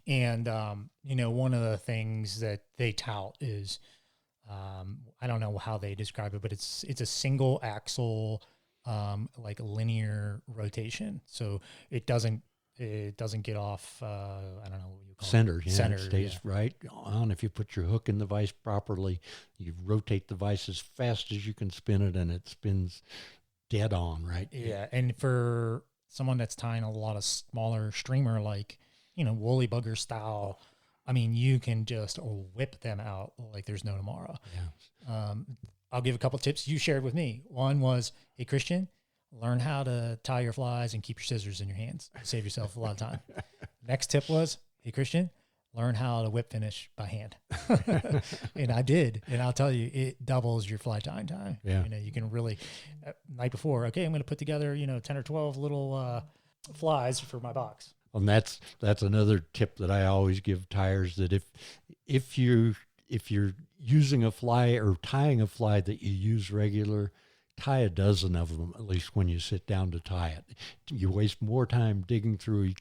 and one of the things that they tout is I don't know how they describe it, but it's a single axle. Like linear rotation, so it doesn't get off. I don't know what you call center. It. Yeah, center it stays right on. If you put your hook in the vise properly, you rotate the vise as fast as you can spin it, and it spins dead on. Right. Yeah, and for someone that's tying a lot of smaller streamer, like woolly bugger style, I mean, you can just whip them out like there's no tomorrow. Yeah. I'll give a couple tips you shared with me. One was, hey, Christian, learn how to tie your flies and keep your scissors in your hands. Save yourself a lot of time. Next tip was, hey, Christian, learn how to whip finish by hand. And I did. And I'll tell you, it doubles your fly tying time. Yeah. You can really, night before, okay, I'm going to put together, 10 or 12 little flies for my box. And that's another tip that I always give tyers, that if you're using a fly or tying a fly that you use regular, tie a dozen of them, at least when you sit down to tie it. You waste more time digging through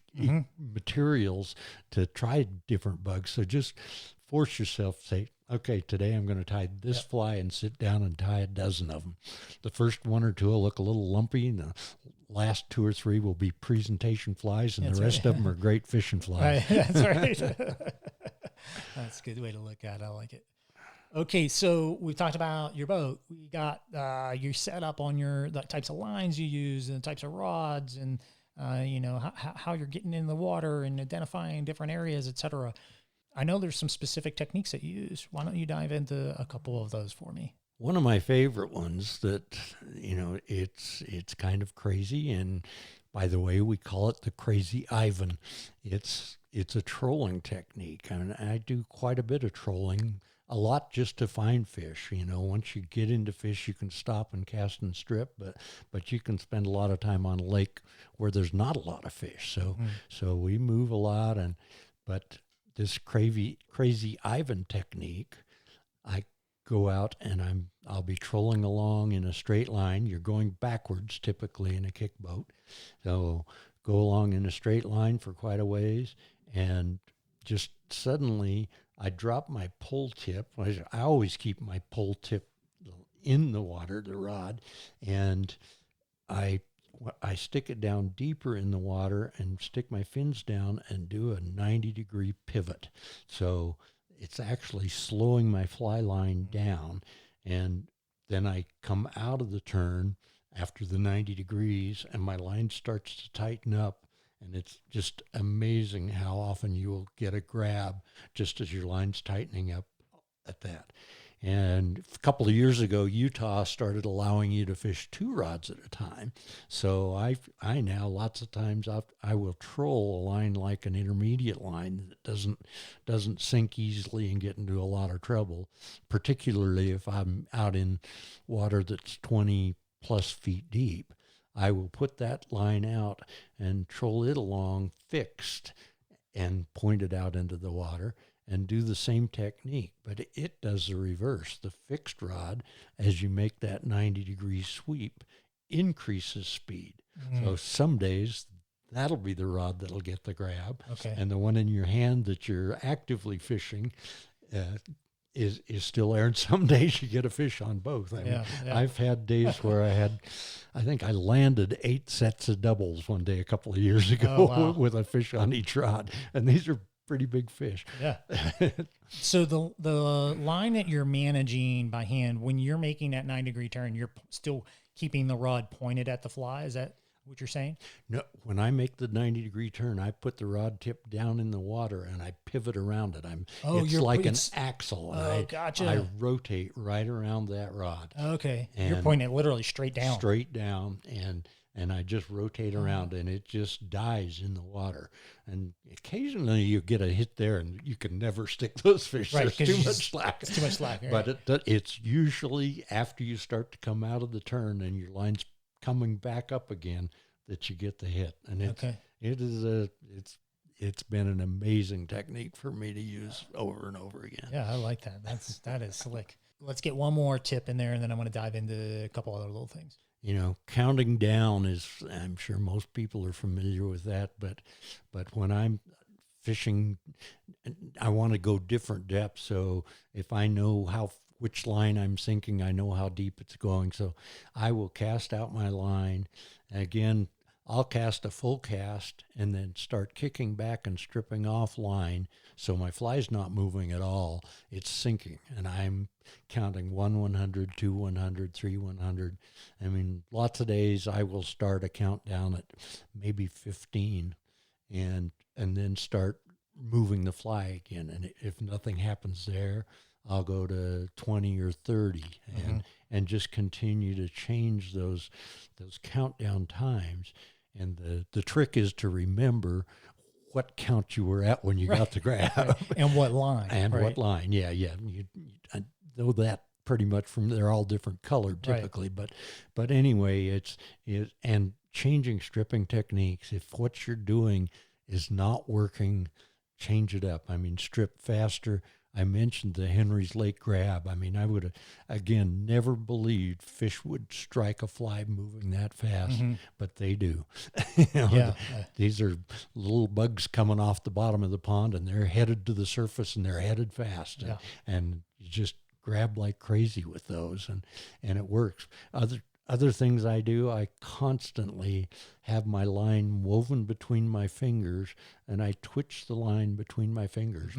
materials to try different bugs. So just force yourself, say, okay, today I'm going to tie this fly, and sit down and tie a dozen of them. The first one or two will look a little lumpy, and the last two or three will be presentation flies, and the rest of them are great fishing flies. Right. That's right. That's a good way to look at it. I like it. Okay, so we've talked about your boat. We got your setup on the types of lines you use and the types of rods, and how you're getting in the water and identifying different areas, etc. I know there's some specific techniques that you use. Why don't you dive into a couple of those for me? One of my favorite ones that, it's kind of crazy, and by the way, we call it the Crazy Ivan. It's a trolling technique. I mean, I do quite a bit of trolling a lot just to find fish. You know, once you get into fish, you can stop and cast and strip, but you can spend a lot of time on a lake where there's not a lot of fish. So we move a lot, but this crazy Ivan technique, I go out and I'll be trolling along in a straight line. You're going backwards typically in a kick boat. So go along in a straight line for quite a ways, and just suddenly I drop my pole tip. I always keep my pole tip in the water, the rod, and I stick it down deeper in the water and stick my fins down and do a 90-degree pivot. So it's actually slowing my fly line down, and then I come out of the turn after the 90 degrees, and my line starts to tighten up, and it's just amazing how often you will get a grab just as your line's tightening up at that. And a couple of years ago, Utah started allowing you to fish 2 rods at a time. So I now lots of times I will troll a line like an intermediate line that doesn't sink easily and get into a lot of trouble, particularly if I'm out in water that's 20 plus feet deep. I will put that line out and troll it along fixed and point it out into the water, and do the same technique, but it does the reverse. The fixed rod, as you make that 90-degree sweep, increases speed. So some days that'll be the rod that'll get the grab, and the one in your hand that you're actively fishing is still there. And some days you get a fish on both. I mean, I've had days where I think I landed 8 sets of doubles one day a couple of years ago with a fish on each rod, and these are pretty big fish. Yeah. So the line that you're managing by hand, when you're making that 9-degree turn, you're still keeping the rod pointed at the fly. Is that what you're saying? No, when I make the 90-degree turn, I put the rod tip down in the water and I pivot around it. It's like an axle. And gotcha. I rotate right around that rod. Okay. You're pointing it literally straight down. Straight down, and I just rotate around, and it just dies in the water. And occasionally you get a hit there, and you can never stick those fish. Right, There's too much slack. It's too much slack. Right. But it's usually after you start to come out of the turn and your line's coming back up again that you get the hit. And it's been an amazing technique for me to use over and over again. Yeah, I like that. That is slick. Let's get one more tip in there, and then I want to dive into a couple other little things. You know, counting down is, I'm sure most people are familiar with that, but when I'm fishing, I want to go different depths. So if I know which line I'm sinking, I know how deep it's going. So I will cast out my line. Again, I'll cast a full cast and then start kicking back and stripping off line. So my fly's not moving at all. It's sinking, and I'm counting 1 100, 2 100, 3 100. I mean, lots of days I will start a countdown at maybe 15 and then start moving the fly again. And if nothing happens there, I'll go to 20 or 30 and just continue to change those countdown times. And the trick is to remember what count you were at when you got the grab. And what line. What line, yeah. I know that pretty much they're all different colored typically, but anyway, and changing stripping techniques. If what you're doing is not working, change it up. I mean, strip faster. I mentioned the Henry's Lake grab. I mean, I would have, again, never believed fish would strike a fly moving that fast, but they do. These are little bugs coming off the bottom of the pond, and they're headed to the surface, and they're headed fast. And you just grab like crazy with those, and it works. Other things I do, I constantly have my line woven between my fingers, and I twitch the line between my fingers.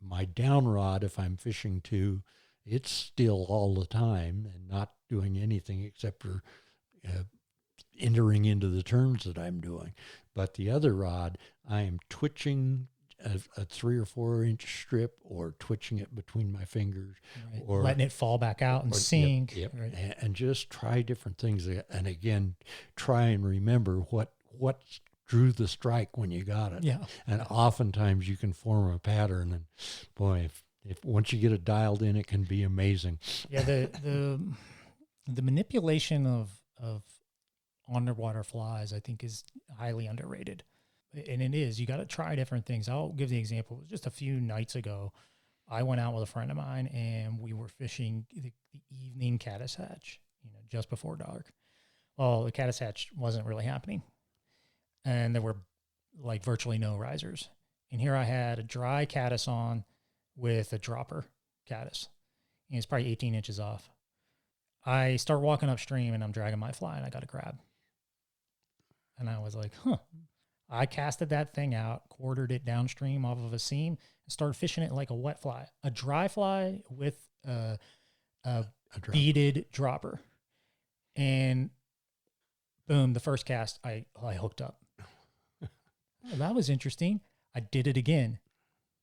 My down rod, if I'm fishing too, it's still all the time and not doing anything except for entering into the turns that I'm doing. But the other rod, I am twitching a 3 or 4 inch strip, or twitching it between my fingers, or letting it fall back out and sink. Right. And just try different things. And again, try and remember what drew the strike when you got it. And oftentimes you can form a pattern, and boy, If once you get it dialed in, it can be amazing. Yeah, the manipulation of underwater flies, I think, is highly underrated. And it is. You got to try different things. I'll give the example. Just a few nights ago, I went out with a friend of mine, and we were fishing the evening caddis hatch, just before dark. Well, the caddis hatch wasn't really happening, and there were like virtually no risers. And here I had a dry caddis on with a dropper caddis, and it's probably 18 inches off. I start walking upstream, and I'm dragging my fly, and I got a crab. And I was like, I casted that thing out, quartered it downstream off of a seam, and started fishing it like a wet fly, a dry fly with a beaded dropper. And boom, the first cast, I hooked up. That was interesting. I did it again.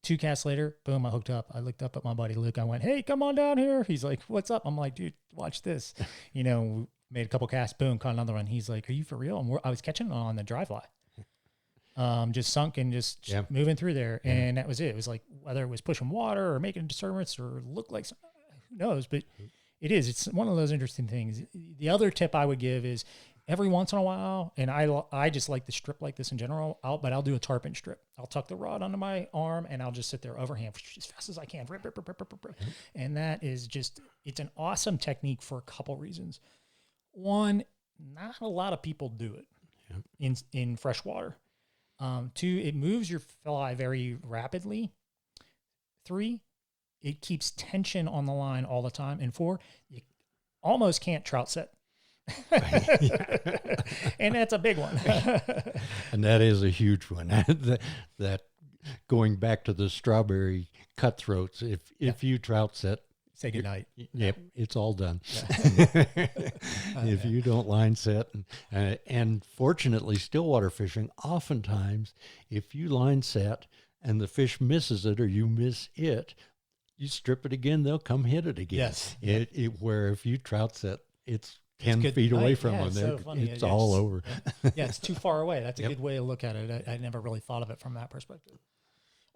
2 casts later, boom, I hooked up. I looked up at my buddy Luke. I went, hey, come on down here. He's like, what's up? I'm like, dude, watch this. We made a couple casts, boom, caught another one. He's like, are you for real? And I was catching it on the dry fly. Just sunk and just moving through there. Yeah. And that was it. It was like, whether it was pushing water or making a disturbance or look like something, who knows? But it's one of those interesting things. The other tip I would give is every once in a while, and I just like the strip like this in general, but I'll do a tarpon strip. I'll tuck the rod under my arm and I'll just sit there overhand as fast as I can. And that is just, it's an awesome technique for a couple reasons. One, not a lot of people do it in freshwater. 2, it moves your fly very rapidly. 3, it keeps tension on the line all the time. And 4, you almost can't trout set. And that's a big one. And that is a huge one. that going back to the strawberry cutthroats, if you trout set, say goodnight. Yep, it's all done. If you don't line set, and fortunately, stillwater fishing, oftentimes, if you line set and the fish misses it or you miss it, you strip it again, they'll come hit it again. Yes. Where if you trout set, it's 10 feet away from them. So funny. It's all over. Yeah, it's too far away. That's a good way to look at it. I never really thought of it from that perspective.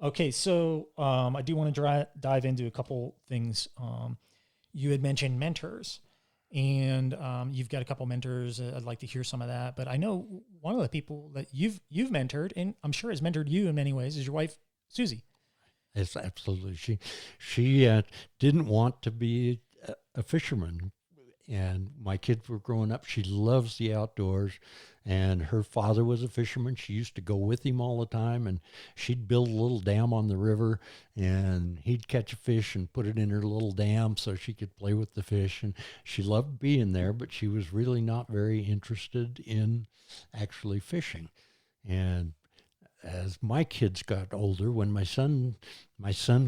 Okay, so I do want to dive into a couple things. You had mentioned mentors, and you've got a couple mentors. I'd like to hear some of that. But I know one of the people that you've mentored, and I'm sure has mentored you in many ways, is your wife, Susie. Yes, absolutely. She didn't want to be a fisherman. And my kids were growing up. She loves the outdoors, and her father was a fisherman. She used to go with him all the time, and she'd build a little dam on the river, and he'd catch a fish and put it in her little dam so she could play with the fish. And she loved being there, but she was really not very interested in actually fishing. And as my kids got older, when my son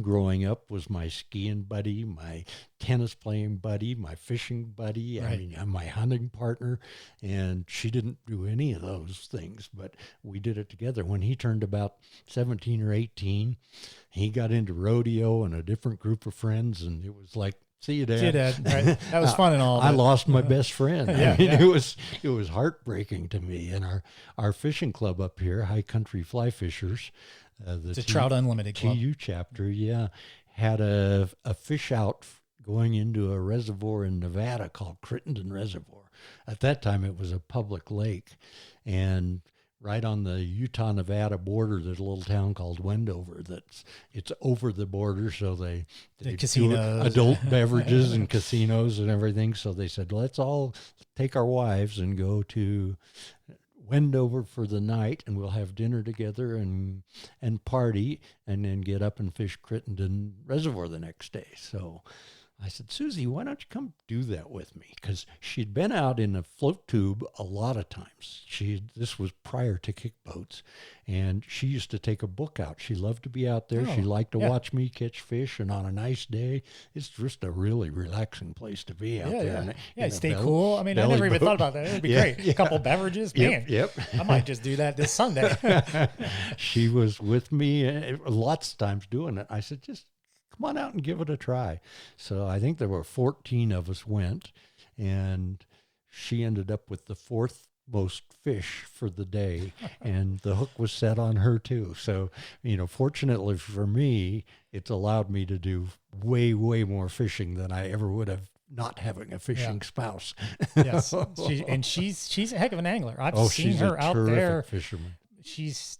growing up was my skiing buddy, my tennis playing buddy, my fishing buddy, right. I mean, my hunting partner, and she didn't do any of those things, but we did it together. When he turned about 17 or 18, he got into rodeo and a different group of friends, and it was like, see you, Dad. See you, Dad. Right. That was fun and all. I lost my best friend. Yeah, I mean, it was heartbreaking to me. And our fishing club up here, High Country Fly Fishers, it's a Trout Unlimited club. TU chapter, had a fish out going into a reservoir in Nevada called Crittenden Reservoir. At that time, it was a public lake, and right on the Utah-Nevada border, there's a little town called Wendover. It's over the border, so they casinos, adult beverages and casinos and everything. So they said, let's all take our wives and go to Wendover for the night, and we'll have dinner together and party, and then get up and fish Crittenden Reservoir the next day. So I said, Susie, why don't you come do that with me? Because she'd been out in a float tube a lot of times. This was prior to kick boats, and she used to take a book out. She loved to be out there. She liked to watch me catch fish, and on a nice day, it's just a really relaxing place to be out there. Yeah, stay cool. I mean, I never even thought about that. It would be great. A couple beverages. Man, Yep. I might just do that this Sunday. She was with me lots of times doing it. I said, just come on out and give it a try. So I think there were 14 of us went, and she ended up with the 4th most fish for the day, and the hook was set on her too. So, fortunately for me, it's allowed me to do way, way more fishing than I ever would have not having a fishing spouse. Yes, she's a heck of an angler. I've seen her out there. Fisherman. She's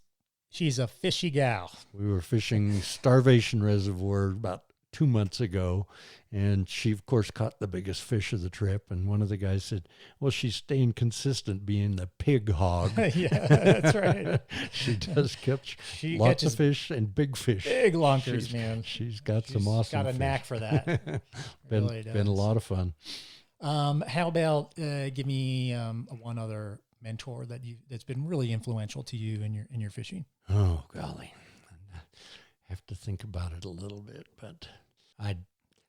a fishy gal. We were fishing Starvation Reservoir about 2 months ago, and she, of course, caught the biggest fish of the trip. And one of the guys said, well, she's staying consistent being the pig hog. Yeah, that's right. She does catch lots of fish and big fish. Big lunkers, man. She's got some awesome got a knack for that. been a lot of fun. How about give me one other mentor that's been really influential to you in your fishing? Oh, golly. I have to think about it a little bit, but I'd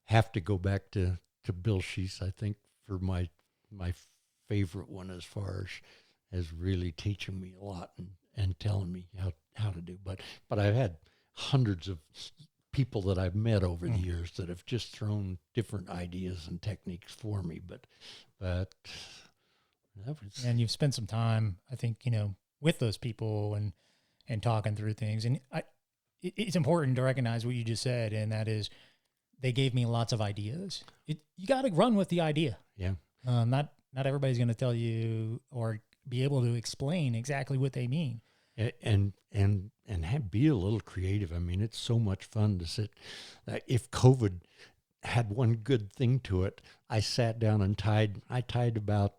have to go back to Bill Sheese, I think, for my favorite one as far as really teaching me a lot and telling me how to do. But I've had hundreds of people that I've met over the years that have just thrown different ideas and techniques for me. But that was... And you've spent some time, I think, with those people and talking through things. And it's important to recognize what you just said, and that is they gave me lots of ideas. You got to run with the idea. Yeah. Not everybody's going to tell you or be able to explain exactly what they mean. And be a little creative. I mean, it's so much fun to sit. If COVID had one good thing to it, I sat down and tied about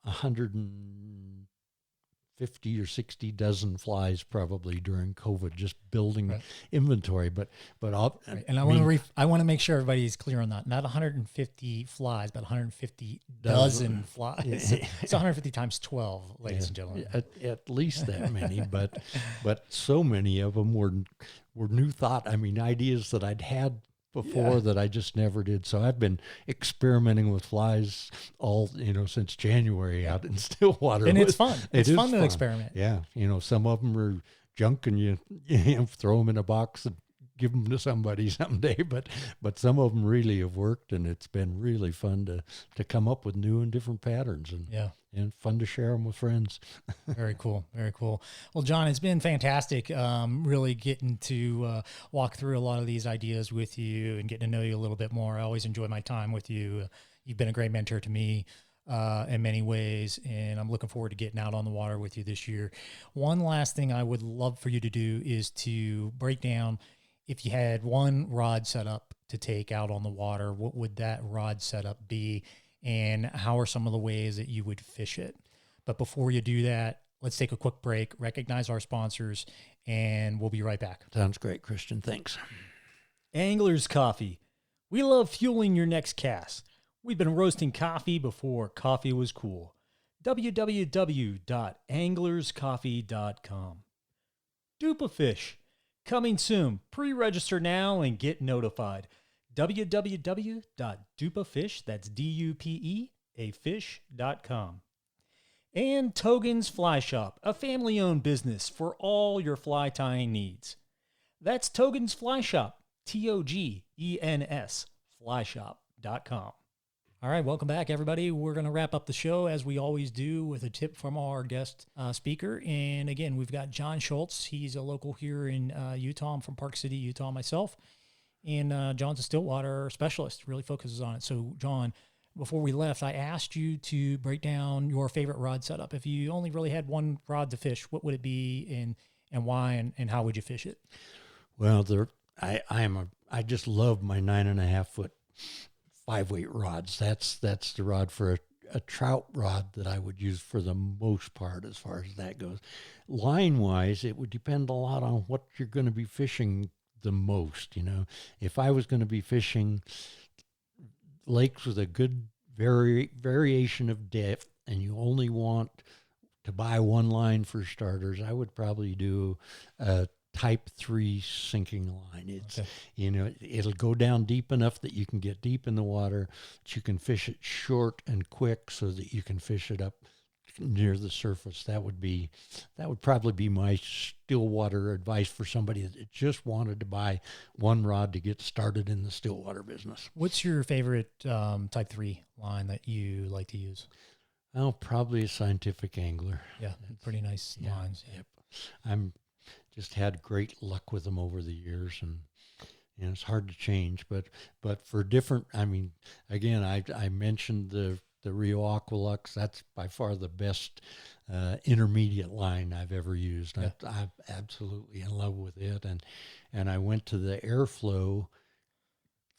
150 or 60 dozen flies probably during COVID, just building inventory. But and I want to make sure everybody's clear on that. Not 150 flies, but 150 dozen flies. It's 150 times 12, ladies and gentlemen. At least that many, but so many of them were new thought. I mean, ideas that I'd had before that I just never did. So I've been experimenting with flies all, since January out in Stillwater. And it's fun. It's fun to experiment. Yeah. Some of them are junk and you throw them in a box and give them to somebody someday. But some of them really have worked, and it's been really fun to come up with new and different patterns and fun to share them with friends. Very cool. Very cool. Well, John, it's been fantastic really getting to walk through a lot of these ideas with you and getting to know you a little bit more. I always enjoy my time with you. You've been a great mentor to me in many ways, and I'm looking forward to getting out on the water with you this year. One last thing I would love for you to do is to break down, if you had one rod setup to take out on the water, what would that rod setup be? And how are some of the ways that you would fish it? But before you do that, let's take a quick break, recognize our sponsors, and we'll be right back. Sounds great, Christian. Thanks. Angler's Coffee. We love fueling your next cast. We've been roasting coffee before coffee was cool. www.anglerscoffee.com. Dupa Fish. Coming soon. Pre-register now and get notified. www.dupafish, that's DUPEAfish.com. And Togen's Fly Shop, a family-owned business for all your fly tying needs. That's Togen's Fly Shop, TOGENS, flyshop.com. All right, welcome back, everybody. We're going to wrap up the show, as we always do, with a tip from our guest speaker. And again, we've got John Schultz. He's a local here in Utah. I'm from Prak City, Utah myself. And John's a stillwater specialist, really focuses on it. So, John, before we left, I asked you to break down your favorite rod setup. If you only really had one rod to fish, what would it be, and why, and how would you fish it? Well, I just love my 9.5 foot 5-weight rods. That's the rod for a trout rod that I would use for the most part as far as that goes. Line wise, it would depend a lot on what you're going to be fishing the most. If I was going to be fishing lakes with a good variation of depth and you only want to buy one line for starters, I would probably do a Type 3 sinking line. It's, it'll go down deep enough that you can get deep in the water, that you can fish it short and quick so that you can fish it up near the surface. That would probably be my stillwater advice for somebody that just wanted to buy one rod to get started in the stillwater business. What's your favorite Type 3 line that you like to use? Oh, probably a scientific angler. Yeah, pretty nice lines. Yep. I'm just had great luck with them over the years, and it's hard to change. But for different, I mean, again, I mentioned the Rio Aqualux. That's by far the best intermediate line I've ever used. Yeah. I'm absolutely in love with it, and I went to the Airflow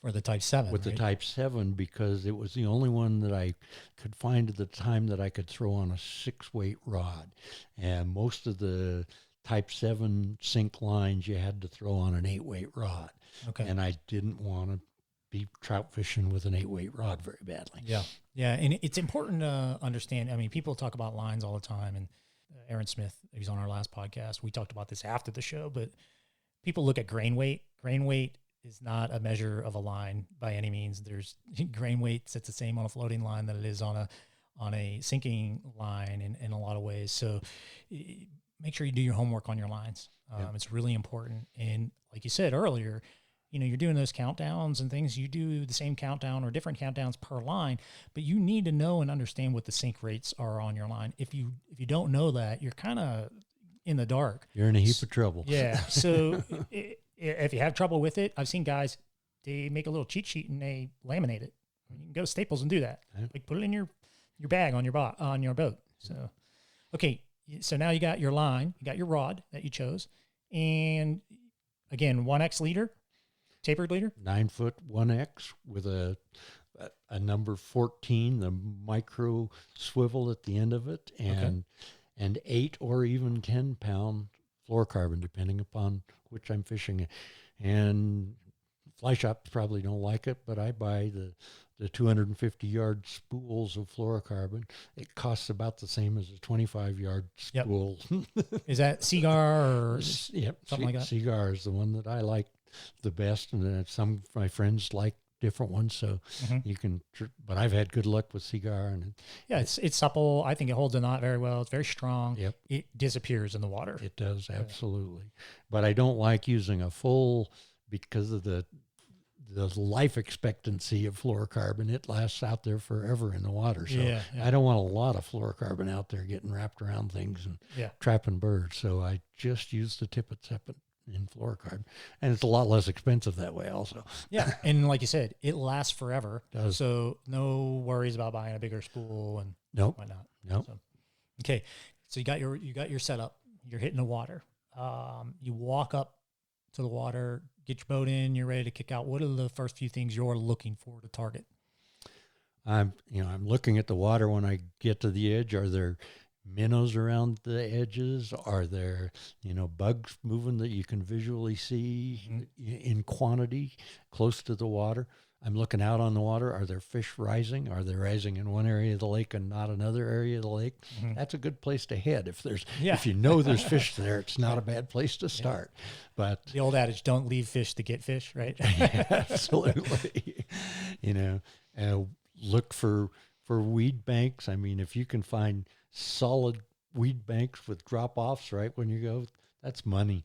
For the Type 7. with the Type 7 because it was the only one that I could find at the time that I could throw on a 6-weight rod. And most of the Type 7 sink lines you had to throw on an 8-weight rod. Okay. And I didn't want to be trout fishing with an 8-weight rod very badly. Yeah. Yeah. And it's important to understand. I mean, people talk about lines all the time. And Aaron Smith, who's on our last podcast, we talked about this after the show, but people look at grain weight. Grain weight is not a measure of a line by any means. There's grain weight sits the same on a floating line that it is on a sinking line in a lot of ways. So make sure you do your homework on your lines. It's really important. And like you said earlier, you're doing those countdowns and things. You do the same countdown or different countdowns per line, but you need to know and understand what the sink rates are on your line. If you don't know that, you're kind of in the dark. You're in a heap of trouble. Yeah. So if you have trouble with it, I've seen guys, they make a little cheat sheet and they laminate it. You can go to Staples and do that. Yeah. Like put it in your bag on your boat. So, okay. So now you got your line, you got your rod that you chose, and again, 1X leader, tapered leader, 9-foot 1X with a number 14, the micro swivel at the end of it, and 8 or even 10-pound fluorocarbon, depending upon which I'm fishing. And fly shops probably don't like it, but I buy the 250-yard spools of fluorocarbon. It costs about the same as a 25-yard spool. Yep. Is that Cigar or something like that? Cigar is the one that I like the best, and then some of my friends like different ones, so you can. But I've had good luck with Cigar, and it's supple. I think it holds a knot very well. It's very strong. Yep, it disappears in the water. It does, absolutely. But I don't like using a full because of the life expectancy of fluorocarbon. It lasts out there forever in the water. So I don't want a lot of fluorocarbon out there getting wrapped around things and trapping birds. So I just use the tippet in fluorocarbon, and it's a lot less expensive that way also. Yeah, and like you said, it lasts forever. Does. So no worries about buying a bigger spool and whatnot. Nope. So, okay, so you got your setup. You're hitting the water. You walk up to the water, get your boat in. You're ready to kick out. What are the first few things you're looking for to target? I'm looking at the water when I get to the edge. Are there minnows around the edges? Are there, bugs moving that you can visually see in quantity close to the water? I'm looking out on the water. Are there fish rising? Are they rising in one area of the lake and not another area of the lake? That's a good place to head. If there's there's fish there, it's not a bad place to start. But the old adage, don't leave fish to get fish, right? Absolutely. Look for weed banks. I mean, if you can find solid weed banks with drop-offs right when you go, that's money.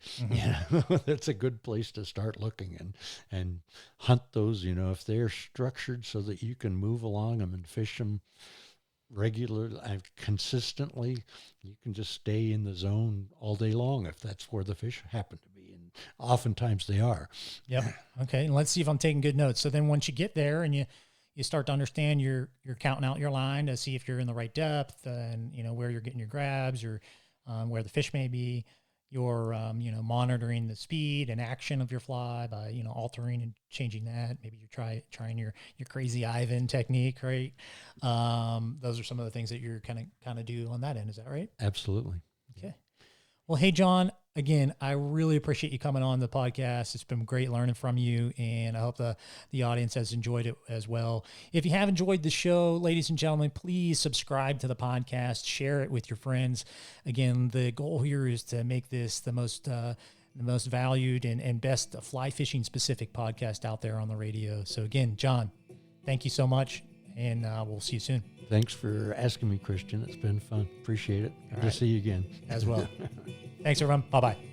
That's a good place to start looking and hunt those, if they're structured so that you can move along them and fish them regularly and consistently. You can just stay in the zone all day long if that's where the fish happen to be, and oftentimes they are. Yep. Okay, and let's see if I'm taking good notes. So then once you get there and you start to understand, you're counting out your line to see if you're in the right depth and, where you're getting your grabs or where the fish may be. You're, monitoring the speed and action of your fly by, altering and changing that. Maybe you're trying your crazy Ivan technique, right? Those are some of the things that you're kind of do on that end. Is that right? Absolutely. Okay. Well, hey, John, again, I really appreciate you coming on the podcast. It's been great learning from you, and I hope the audience has enjoyed it as well. If you have enjoyed the show, ladies and gentlemen, please subscribe to the podcast, share it with your friends. Again, the goal here is to make this the most valued and best fly fishing specific podcast out there on the radio. So again, John, thank you so much, and we'll see you soon. Thanks for asking me, Christian. It's been fun. Appreciate it. Good to see you again. As well. Thanks, everyone. Bye-bye.